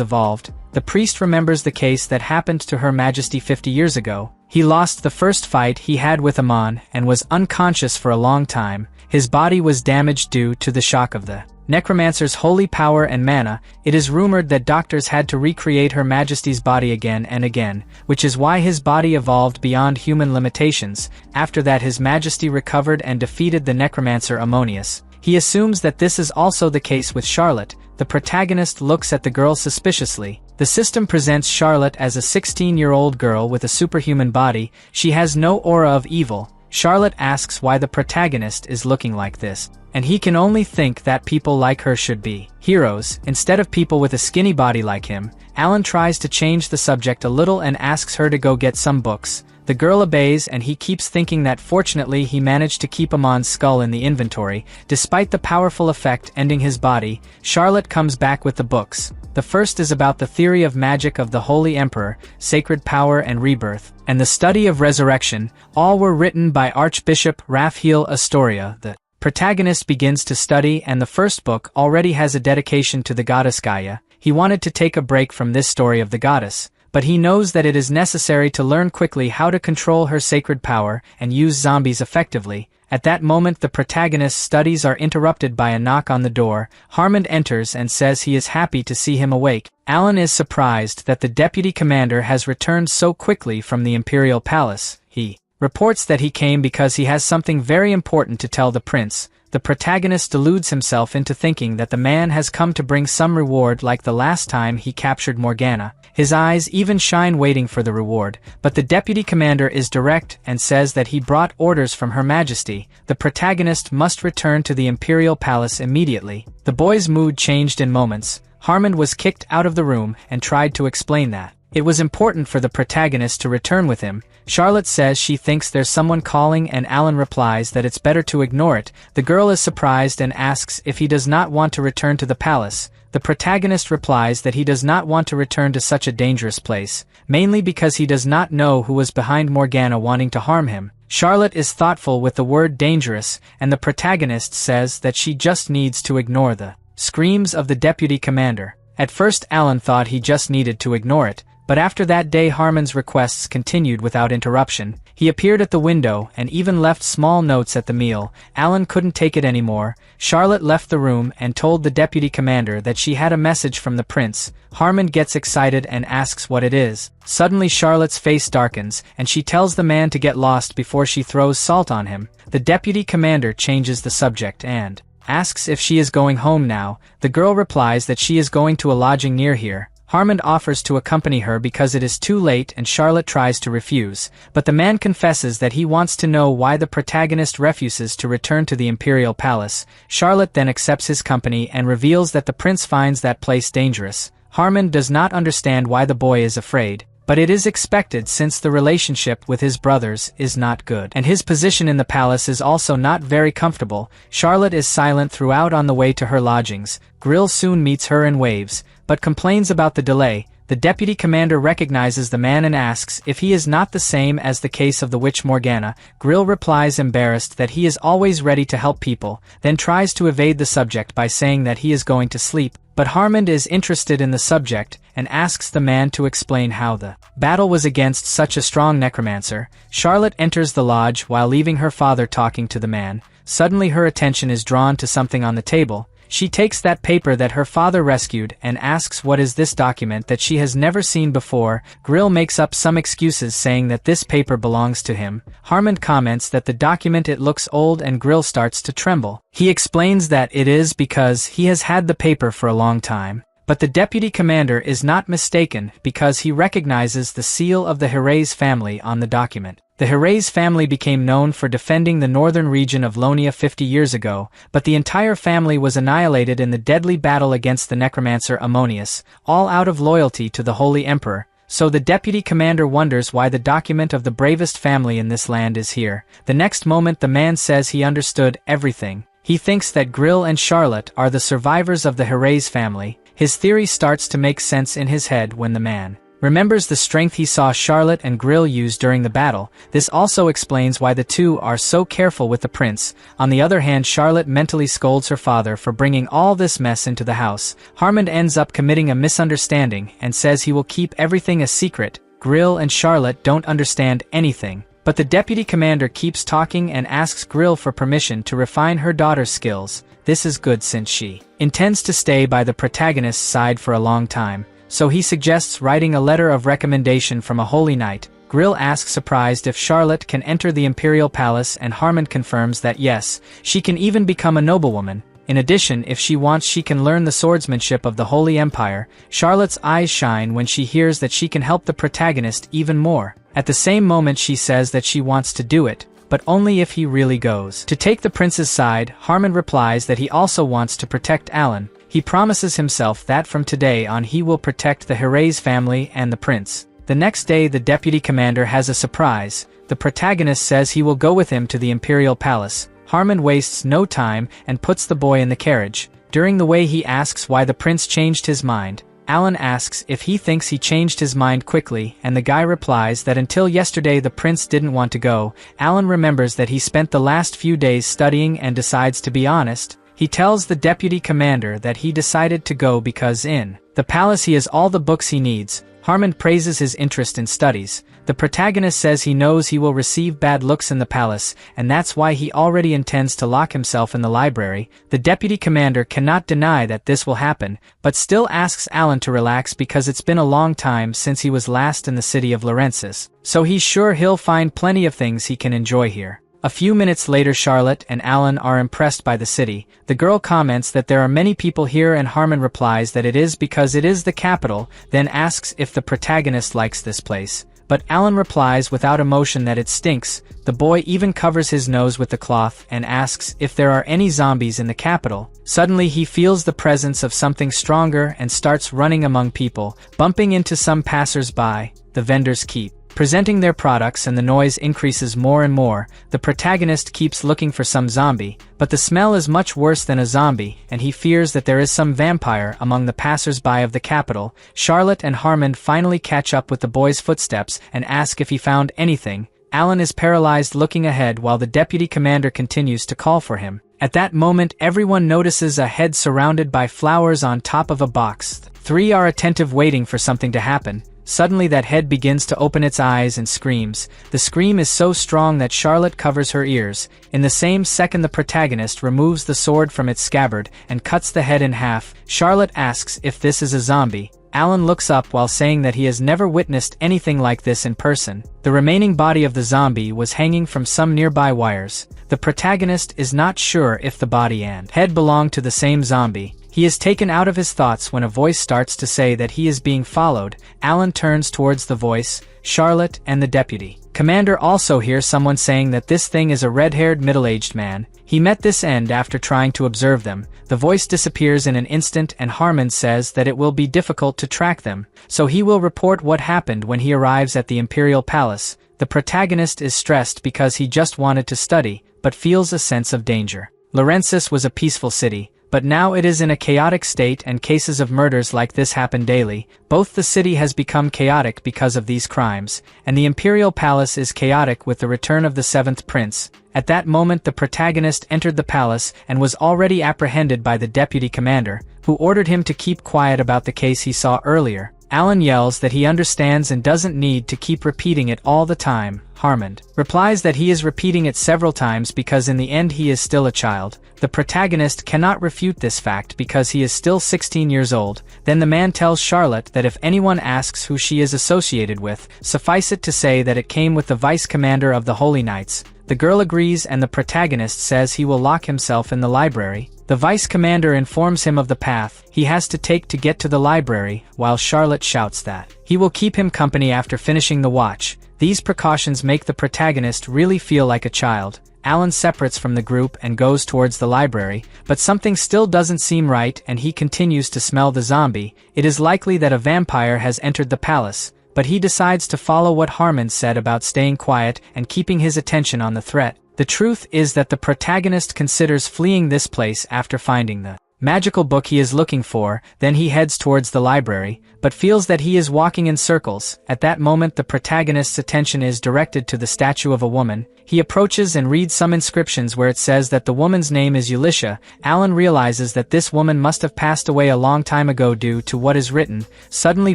S1: evolved. The priest remembers the case that happened to Her Majesty 50 years ago. He lost the first fight he had with Amon and was unconscious for a long time. His body was damaged due to the shock of the Necromancer's holy power and mana. It is rumored that doctors had to recreate Her Majesty's body again and again, which is why his body evolved beyond human limitations. After that, His Majesty recovered and defeated the Necromancer Ammonius. He assumes that this is also the case with Charlotte. The protagonist looks at the girl suspiciously. The system presents Charlotte as a 16-year-old girl with a superhuman body. She has no aura of evil. Charlotte asks why the protagonist is looking like this, and he can only think that people like her should be heroes, instead of people with a skinny body like him. Alan tries to change the subject a little and asks her to go get some books. The girl obeys and he keeps thinking that fortunately he managed to keep Amon's skull in the inventory, despite the powerful effect ending his body. Charlotte comes back with the books. The first is about the theory of magic of the Holy Emperor, sacred power and rebirth, and the study of resurrection. All were written by Archbishop Raphael Astoria. The protagonist begins to study and the first book already has a dedication to the goddess Gaia. He wanted to take a break from this story of the goddess, but he knows that it is necessary to learn quickly how to control her sacred power and use zombies effectively. At that moment, the protagonist's studies are interrupted by a knock on the door. Harmond enters and says he is happy to see him awake. Alan is surprised that the deputy commander has returned so quickly from the Imperial Palace. He reports that he came because he has something very important to tell the prince. The protagonist deludes himself into thinking that the man has come to bring some reward like the last time he captured Morgana. His eyes even shine waiting for the reward, but the deputy commander is direct and says that he brought orders from Her Majesty. The protagonist must return to the Imperial Palace immediately. The boy's mood changed in moments. Harmond was kicked out of the room and tried to explain that it was important for the protagonist to return with him. Charlotte says she thinks there's someone calling and Alan replies that it's better to ignore it. The girl is surprised and asks if he does not want to return to the palace. The protagonist replies that he does not want to return to such a dangerous place, mainly because he does not know who was behind Morgana wanting to harm him. Charlotte is thoughtful with the word dangerous, and the protagonist says that she just needs to ignore the screams of the deputy commander. At first Alan thought he just needed to ignore it, but after that day Harmon's requests continued without interruption. He appeared at the window and even left small notes at the meal. Alan couldn't take it anymore. Charlotte left the room and told the deputy commander that she had a message from the prince. Harmond gets excited and asks what it is. Suddenly Charlotte's face darkens and she tells the man to get lost before she throws salt on him. The deputy commander changes the subject and asks if she is going home now. The girl replies that she is going to a lodging near here. Harmond offers to accompany her because it is too late and Charlotte tries to refuse, but the man confesses that he wants to know why the protagonist refuses to return to the Imperial Palace. Charlotte then accepts his company and reveals that the prince finds that place dangerous. Harmond does not understand why the boy is afraid, but it is expected since the relationship with his brothers is not good, and his position in the palace is also not very comfortable. Charlotte is silent throughout on the way to her lodgings. Grill soon meets her and waves, but complains about the delay. The deputy commander recognizes the man and asks if he is not the same as the case of the witch Morgana. Grill replies embarrassed that he is always ready to help people, then tries to evade the subject by saying that he is going to sleep, but Harmond is interested in the subject and asks the man to explain how the battle was against such a strong necromancer. Charlotte enters the lodge while leaving her father talking to the man. Suddenly her attention is drawn to something on the table. She takes that paper that her father rescued and asks what is this document that she has never seen before. Grill makes up some excuses saying that this paper belongs to him. Harmond comments that the document it looks old and Grill starts to tremble. He explains that it is because he has had the paper for a long time. But the deputy commander is not mistaken because he recognizes the seal of the Herreys family on the document. The Herreys family became known for defending the northern region of Lonia 50 years ago, but the entire family was annihilated in the deadly battle against the necromancer Ammonius, all out of loyalty to the Holy Emperor. So the deputy commander wonders why the document of the bravest family in this land is here. The next moment the man says he understood everything. He thinks that Grill and Charlotte are the survivors of the Herreys family. His theory starts to make sense in his head when the man remembers the strength he saw Charlotte and Grill use during the battle. This also explains why the two are so careful with the prince. On the other hand, Charlotte mentally scolds her father for bringing all this mess into the house. Harmond ends up committing a misunderstanding and says he will keep everything a secret. Grill and Charlotte don't understand anything, but the deputy commander keeps talking and asks Grill for permission to refine her daughter's skills. This is good since she intends to stay by the protagonist's side for a long time. So he suggests writing a letter of recommendation from a holy knight. Grill asks surprised if Charlotte can enter the Imperial Palace and Harmond confirms that yes, she can even become a noblewoman. In addition, if she wants she can learn the swordsmanship of the Holy Empire. Charlotte's eyes shine when she hears that she can help the protagonist even more. At the same moment she says that she wants to do it, but only if he really goes to take the prince's side. Harmond replies that he also wants to protect Alan. He promises himself that from today on he will protect the Herreys family and the prince. The next day the deputy commander has a surprise. The protagonist says he will go with him to the Imperial Palace. Harmond wastes no time and puts the boy in the carriage. During the way he asks why the prince changed his mind. Alan asks if he thinks he changed his mind quickly, and the guy replies that until yesterday the prince didn't want to go. Alan remembers that he spent the last few days studying and decides to be honest. He tells the deputy commander that he decided to go because in the palace he has all the books he needs. Harmond praises his interest in studies. The protagonist says he knows he will receive bad looks in the palace, and that's why he already intends to lock himself in the library. The deputy commander cannot deny that this will happen, but still asks Alan to relax because it's been a long time since he was last in the city of Laurensis. So he's sure he'll find plenty of things he can enjoy here. A few minutes later Charlotte and Alan are impressed by the city. The girl comments that there are many people here and Harmond replies that it is because it is the capital, then asks if the protagonist likes this place. But Alan replies without emotion that it stinks. The boy even covers his nose with the cloth and asks if there are any zombies in the capital. Suddenly he feels the presence of something stronger and starts running among people, bumping into some passers-by. The vendors keep presenting their products and the noise increases more and more. The protagonist keeps looking for some zombie, but the smell is much worse than a zombie, and he fears that there is some vampire among the passers-by of the capital. Charlotte and Harmond finally catch up with the boy's footsteps and ask if he found anything. Alan is paralyzed looking ahead while the deputy commander continues to call for him. At that moment everyone notices a head surrounded by flowers on top of a box. Three are attentive waiting for something to happen. Suddenly that head begins to open its eyes and screams. The scream is so strong that Charlotte covers her ears. In the same second the protagonist removes the sword from its scabbard and cuts the head in half. Charlotte asks if this is a zombie. Alan looks up while saying that he has never witnessed anything like this in person. The remaining body of the zombie was hanging from some nearby wires. The protagonist is not sure if the body and head belong to the same zombie. He is taken out of his thoughts when a voice starts to say that he is being followed. Alan turns towards the voice, Charlotte, and the deputy commander also hear someone saying that this thing is a red-haired middle-aged man. He met this end after trying to observe them. The voice disappears in an instant and Harmon says that it will be difficult to track them, so he will report what happened when he arrives at the Imperial Palace. The protagonist is stressed because he just wanted to study, but feels a sense of danger. Laurensis was a peaceful city, but now it is in a chaotic state and cases of murders like this happen daily. Both the city has become chaotic because of these crimes, and the Imperial Palace is chaotic with the return of the 7th Prince. At that moment the protagonist entered the palace and was already apprehended by the deputy commander, who ordered him to keep quiet about the case he saw earlier. Alan yells that he understands and doesn't need to keep repeating it all the time. Harmon replies that he is repeating it several times because in the end he is still a child. The protagonist cannot refute this fact because he is still 16 years old. Then the man tells Charlotte that if anyone asks who she is associated with, suffice it to say that it came with the vice commander of the Holy Knights. The girl agrees and the protagonist says he will lock himself in the library. The vice commander informs him of the path he has to take to get to the library, while Charlotte shouts that he will keep him company after finishing the watch. These precautions make the protagonist really feel like a child. Alan separates from the group and goes towards the library, but something still doesn't seem right and he continues to smell the zombie. It is likely that a vampire has entered the palace, but he decides to follow what Harmon said about staying quiet and keeping his attention on the threat. The truth is that the protagonist considers fleeing this place after finding the magical book he is looking for. Then he heads towards the library, but feels that he is walking in circles. At that moment the protagonist's attention is directed to the statue of a woman. He approaches and reads some inscriptions where it says that the woman's name is Elisha. Alan realizes that this woman must have passed away a long time ago due to what is written. Suddenly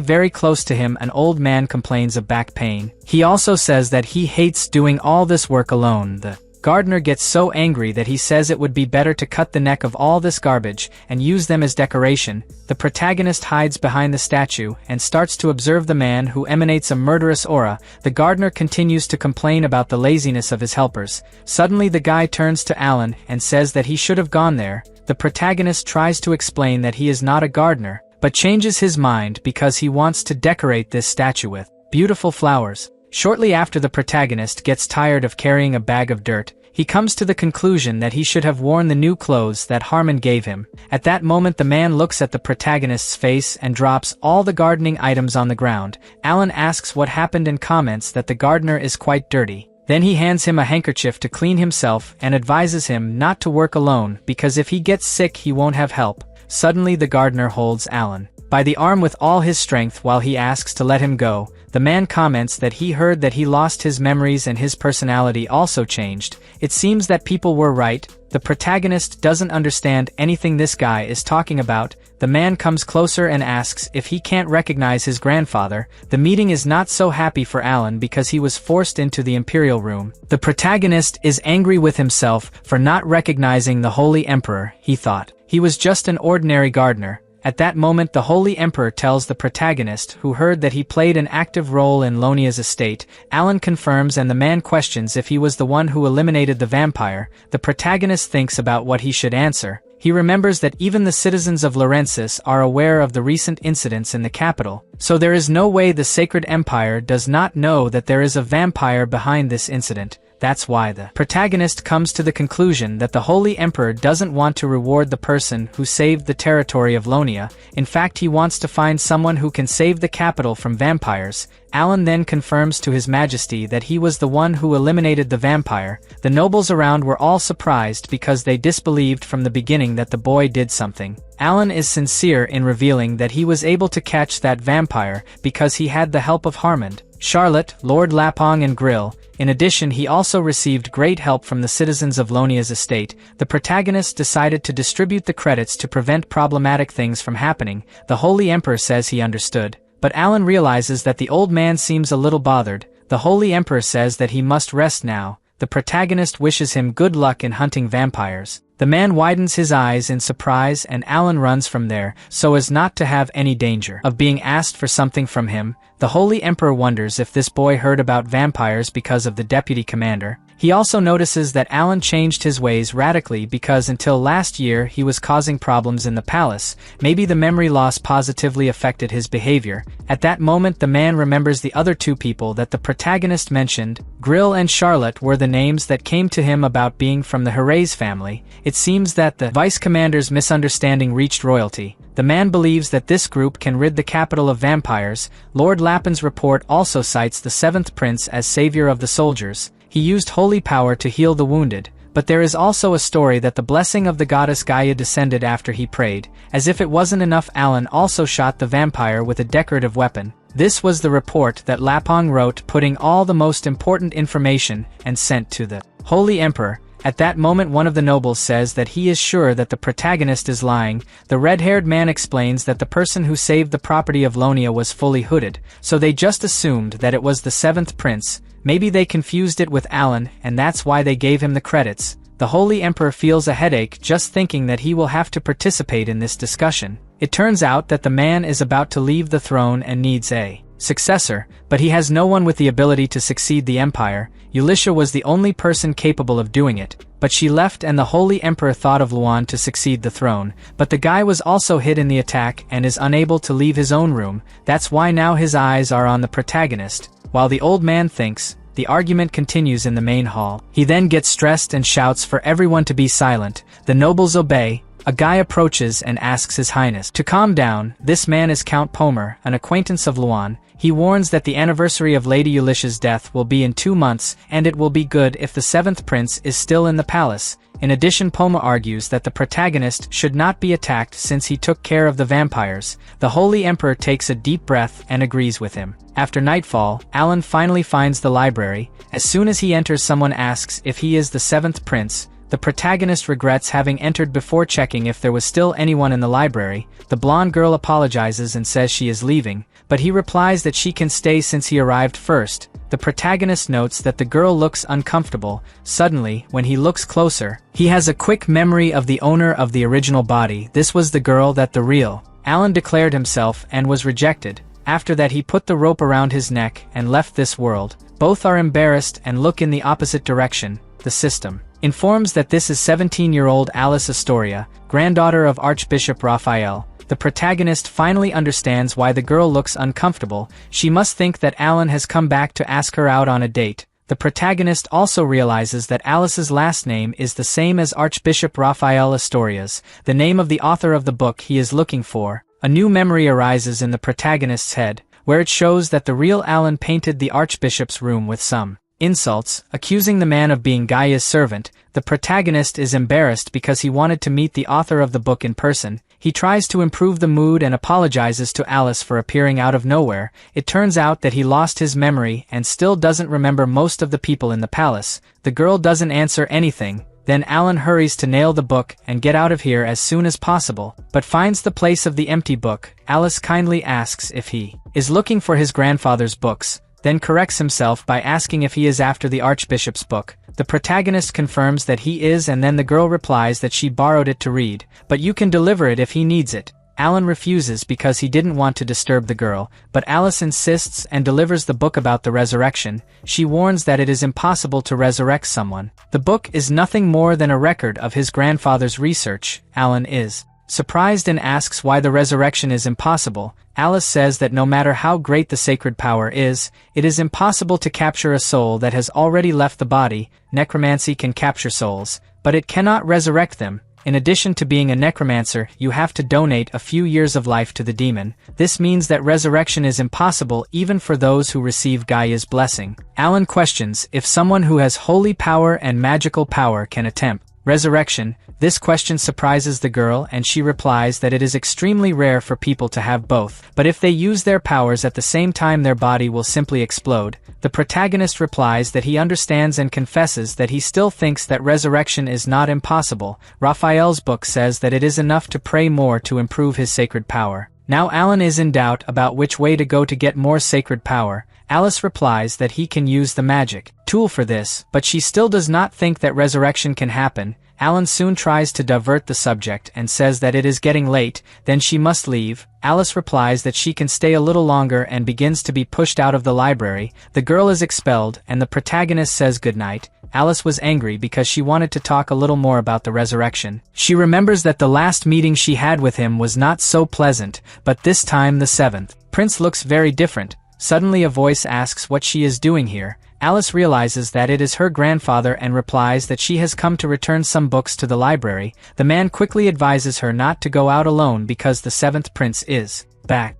S1: very close to him an old man complains of back pain. He also says that he hates doing all this work alone. The gardener gets so angry that he says it would be better to cut the neck of all this garbage and use them as decoration. The protagonist hides behind the statue and starts to observe the man who emanates a murderous aura. The gardener continues to complain about the laziness of his helpers. Suddenly the guy turns to Alan and says that he should have gone there. The protagonist tries to explain that he is not a gardener, but changes his mind because he wants to decorate this statue with beautiful flowers. Shortly after the protagonist gets tired of carrying a bag of dirt, he comes to the conclusion that he should have worn the new clothes that Harmon gave him. At that moment the man looks at the protagonist's face and drops all the gardening items on the ground. Alan asks what happened and comments that the gardener is quite dirty. Then he hands him a handkerchief to clean himself and advises him not to work alone because if he gets sick he won't have help. Suddenly the gardener holds Alan by the arm with all his strength while he asks to let him go. The man comments that he heard that he lost his memories and his personality also changed. It seems that people were right. The protagonist doesn't understand anything this guy is talking about. The man comes closer and asks if he can't recognize his grandfather. The meeting is not so happy for Alan because he was forced into the Imperial room. The protagonist is angry with himself for not recognizing the Holy Emperor. He thought he was just an ordinary gardener. At that moment the Holy Emperor tells the protagonist, who heard that he played an active role in Lonia's estate. Alan confirms and the man questions if he was the one who eliminated the vampire. The protagonist thinks about what he should answer. He remembers that even the citizens of Laurensis are aware of the recent incidents in the capital, so there is no way the Sacred Empire does not know that there is a vampire behind this incident. That's why the protagonist comes to the conclusion that the Holy Emperor doesn't want to reward the person who saved the territory of Lonia. In fact, he wants to find someone who can save the capital from vampires. Alan then confirms to His Majesty that he was the one who eliminated the vampire. The nobles around were all surprised because they disbelieved from the beginning that the boy did something. Alan is sincere in revealing that he was able to catch that vampire because he had the help of Harmon, Charlotte, Lord Lapong and Grill. In addition, he also received great help from the citizens of Lonia's estate. The protagonist decided to distribute the credits to prevent problematic things from happening. The Holy Emperor says he understood, but Alan realizes that the old man seems a little bothered. The Holy Emperor says that he must rest now. The protagonist wishes him good luck in hunting vampires. The man widens his eyes in surprise and Alan runs from there, so as not to have any danger of being asked for something from him. The Holy Emperor wonders if this boy heard about vampires because of the deputy commander. He also notices that Alan changed his ways radically because until last year he was causing problems in the palace. Maybe the memory loss positively affected his behavior. At that moment the man remembers the other two people that the protagonist mentioned. Grill and Charlotte were the names that came to him about being from the Herreys family. It seems that the vice commander's misunderstanding reached royalty. The man believes that this group can rid the capital of vampires. Lord Lapin's report also cites the seventh prince as savior of the soldiers. He used holy power to heal the wounded, but there is also a story that the blessing of the goddess Gaia descended after he prayed. As if it wasn't enough, Alan also shot the vampire with a decorative weapon. This was the report that Lapong wrote, putting all the most important information and sent to the Holy Emperor. At that moment one of the nobles says that he is sure that the protagonist is lying. The red-haired man explains that the person who saved the property of Lonia was fully hooded, so they just assumed that it was the seventh prince. Maybe they confused it with Alan, and that's why they gave him the credits. The Holy Emperor feels a headache just thinking that he will have to participate in this discussion. It turns out that the man is about to leave the throne and needs a successor, but he has no one with the ability to succeed the empire. Elisha was the only person capable of doing it, but she left and the Holy Emperor thought of Luan to succeed the throne. But the guy was also hit in the attack and is unable to leave his own room. That's why now his eyes are on the protagonist. While the old man thinks, the argument continues in the main hall. He then gets stressed and shouts for everyone to be silent. The nobles obey. A guy approaches and asks His Highness to calm down. This man is Count Pomer, an acquaintance of Luan. He warns that the anniversary of Lady Elisha's death will be in 2 months, and it will be good if the seventh prince is still in the palace. In addition, Pomer argues that the protagonist should not be attacked since he took care of the vampires. The Holy Emperor takes a deep breath and agrees with him. After nightfall, Alan finally finds the library. As soon as he enters, someone asks if he is the seventh prince. The protagonist regrets having entered before checking if there was still anyone in the library. The blonde girl apologizes and says she is leaving, but he replies that she can stay since he arrived first. The protagonist notes that the girl looks uncomfortable. Suddenly, when he looks closer, he has a quick memory of the owner of the original body. This was the girl that the real Alan declared himself and was rejected. After that he put the rope around his neck and left this world. Both are embarrassed and look in the opposite direction. The system informs that this is 17-year-old Alice Astoria, granddaughter of Archbishop Raphael. The protagonist finally understands why the girl looks uncomfortable. She must think that Alan has come back to ask her out on a date. The protagonist also realizes that Alice's last name is the same as Archbishop Raphael Astoria's, the name of the author of the book he is looking for. A new memory arises in the protagonist's head, where it shows that the real Alan painted the Archbishop's room with some insults, accusing the man of being Gaia's servant. The protagonist is embarrassed because he wanted to meet the author of the book in person. He tries to improve the mood and apologizes to Alice for appearing out of nowhere. It turns out that he lost his memory and still doesn't remember most of the people in the palace. The girl doesn't answer anything. Then Alan hurries to nail the book and get out of here as soon as possible, but finds the place of the empty book. Alice kindly asks if he is looking for his grandfather's books, then corrects himself by asking if he is after the Archbishop's book. The protagonist confirms that he is, and then the girl replies that she borrowed it to read, but you can deliver it if he needs it. Alan refuses because he didn't want to disturb the girl, but Alice insists and delivers the book about the resurrection. She warns that it is impossible to resurrect someone. The book is nothing more than a record of his grandfather's research. Alan is surprised and asks why the resurrection is impossible. Alice says that no matter how great the sacred power is, it is impossible to capture a soul that has already left the body. Necromancy can capture souls, but it cannot resurrect them. In addition to being a necromancer, you have to donate a few years of life to the demon. This means that resurrection is impossible even for those who receive Gaia's blessing. Alan questions if someone who has holy power and magical power can attempt resurrection. This question surprises the girl and she replies that it is extremely rare for people to have both, but if they use their powers at the same time their body will simply explode. The protagonist replies that he understands and confesses that he still thinks that resurrection is not impossible. Raphael's book says that it is enough to pray more to improve his sacred power. Now Alan is in doubt about which way to go to get more sacred power. Alice replies that he can use the magic tool for this, but she still does not think that resurrection can happen. Alan soon tries to divert the subject and says that it is getting late, then she must leave. Alice replies that she can stay a little longer and begins to be pushed out of the library. The girl is expelled and the protagonist says goodnight. Alice was angry because she wanted to talk a little more about the resurrection. She remembers that the last meeting she had with him was not so pleasant, but this time the seventh prince looks very different. Suddenly a voice asks what she is doing here. Alice realizes that it is her grandfather and replies that she has come to return some books to the library. The man quickly advises her not to go out alone because the seventh prince is back.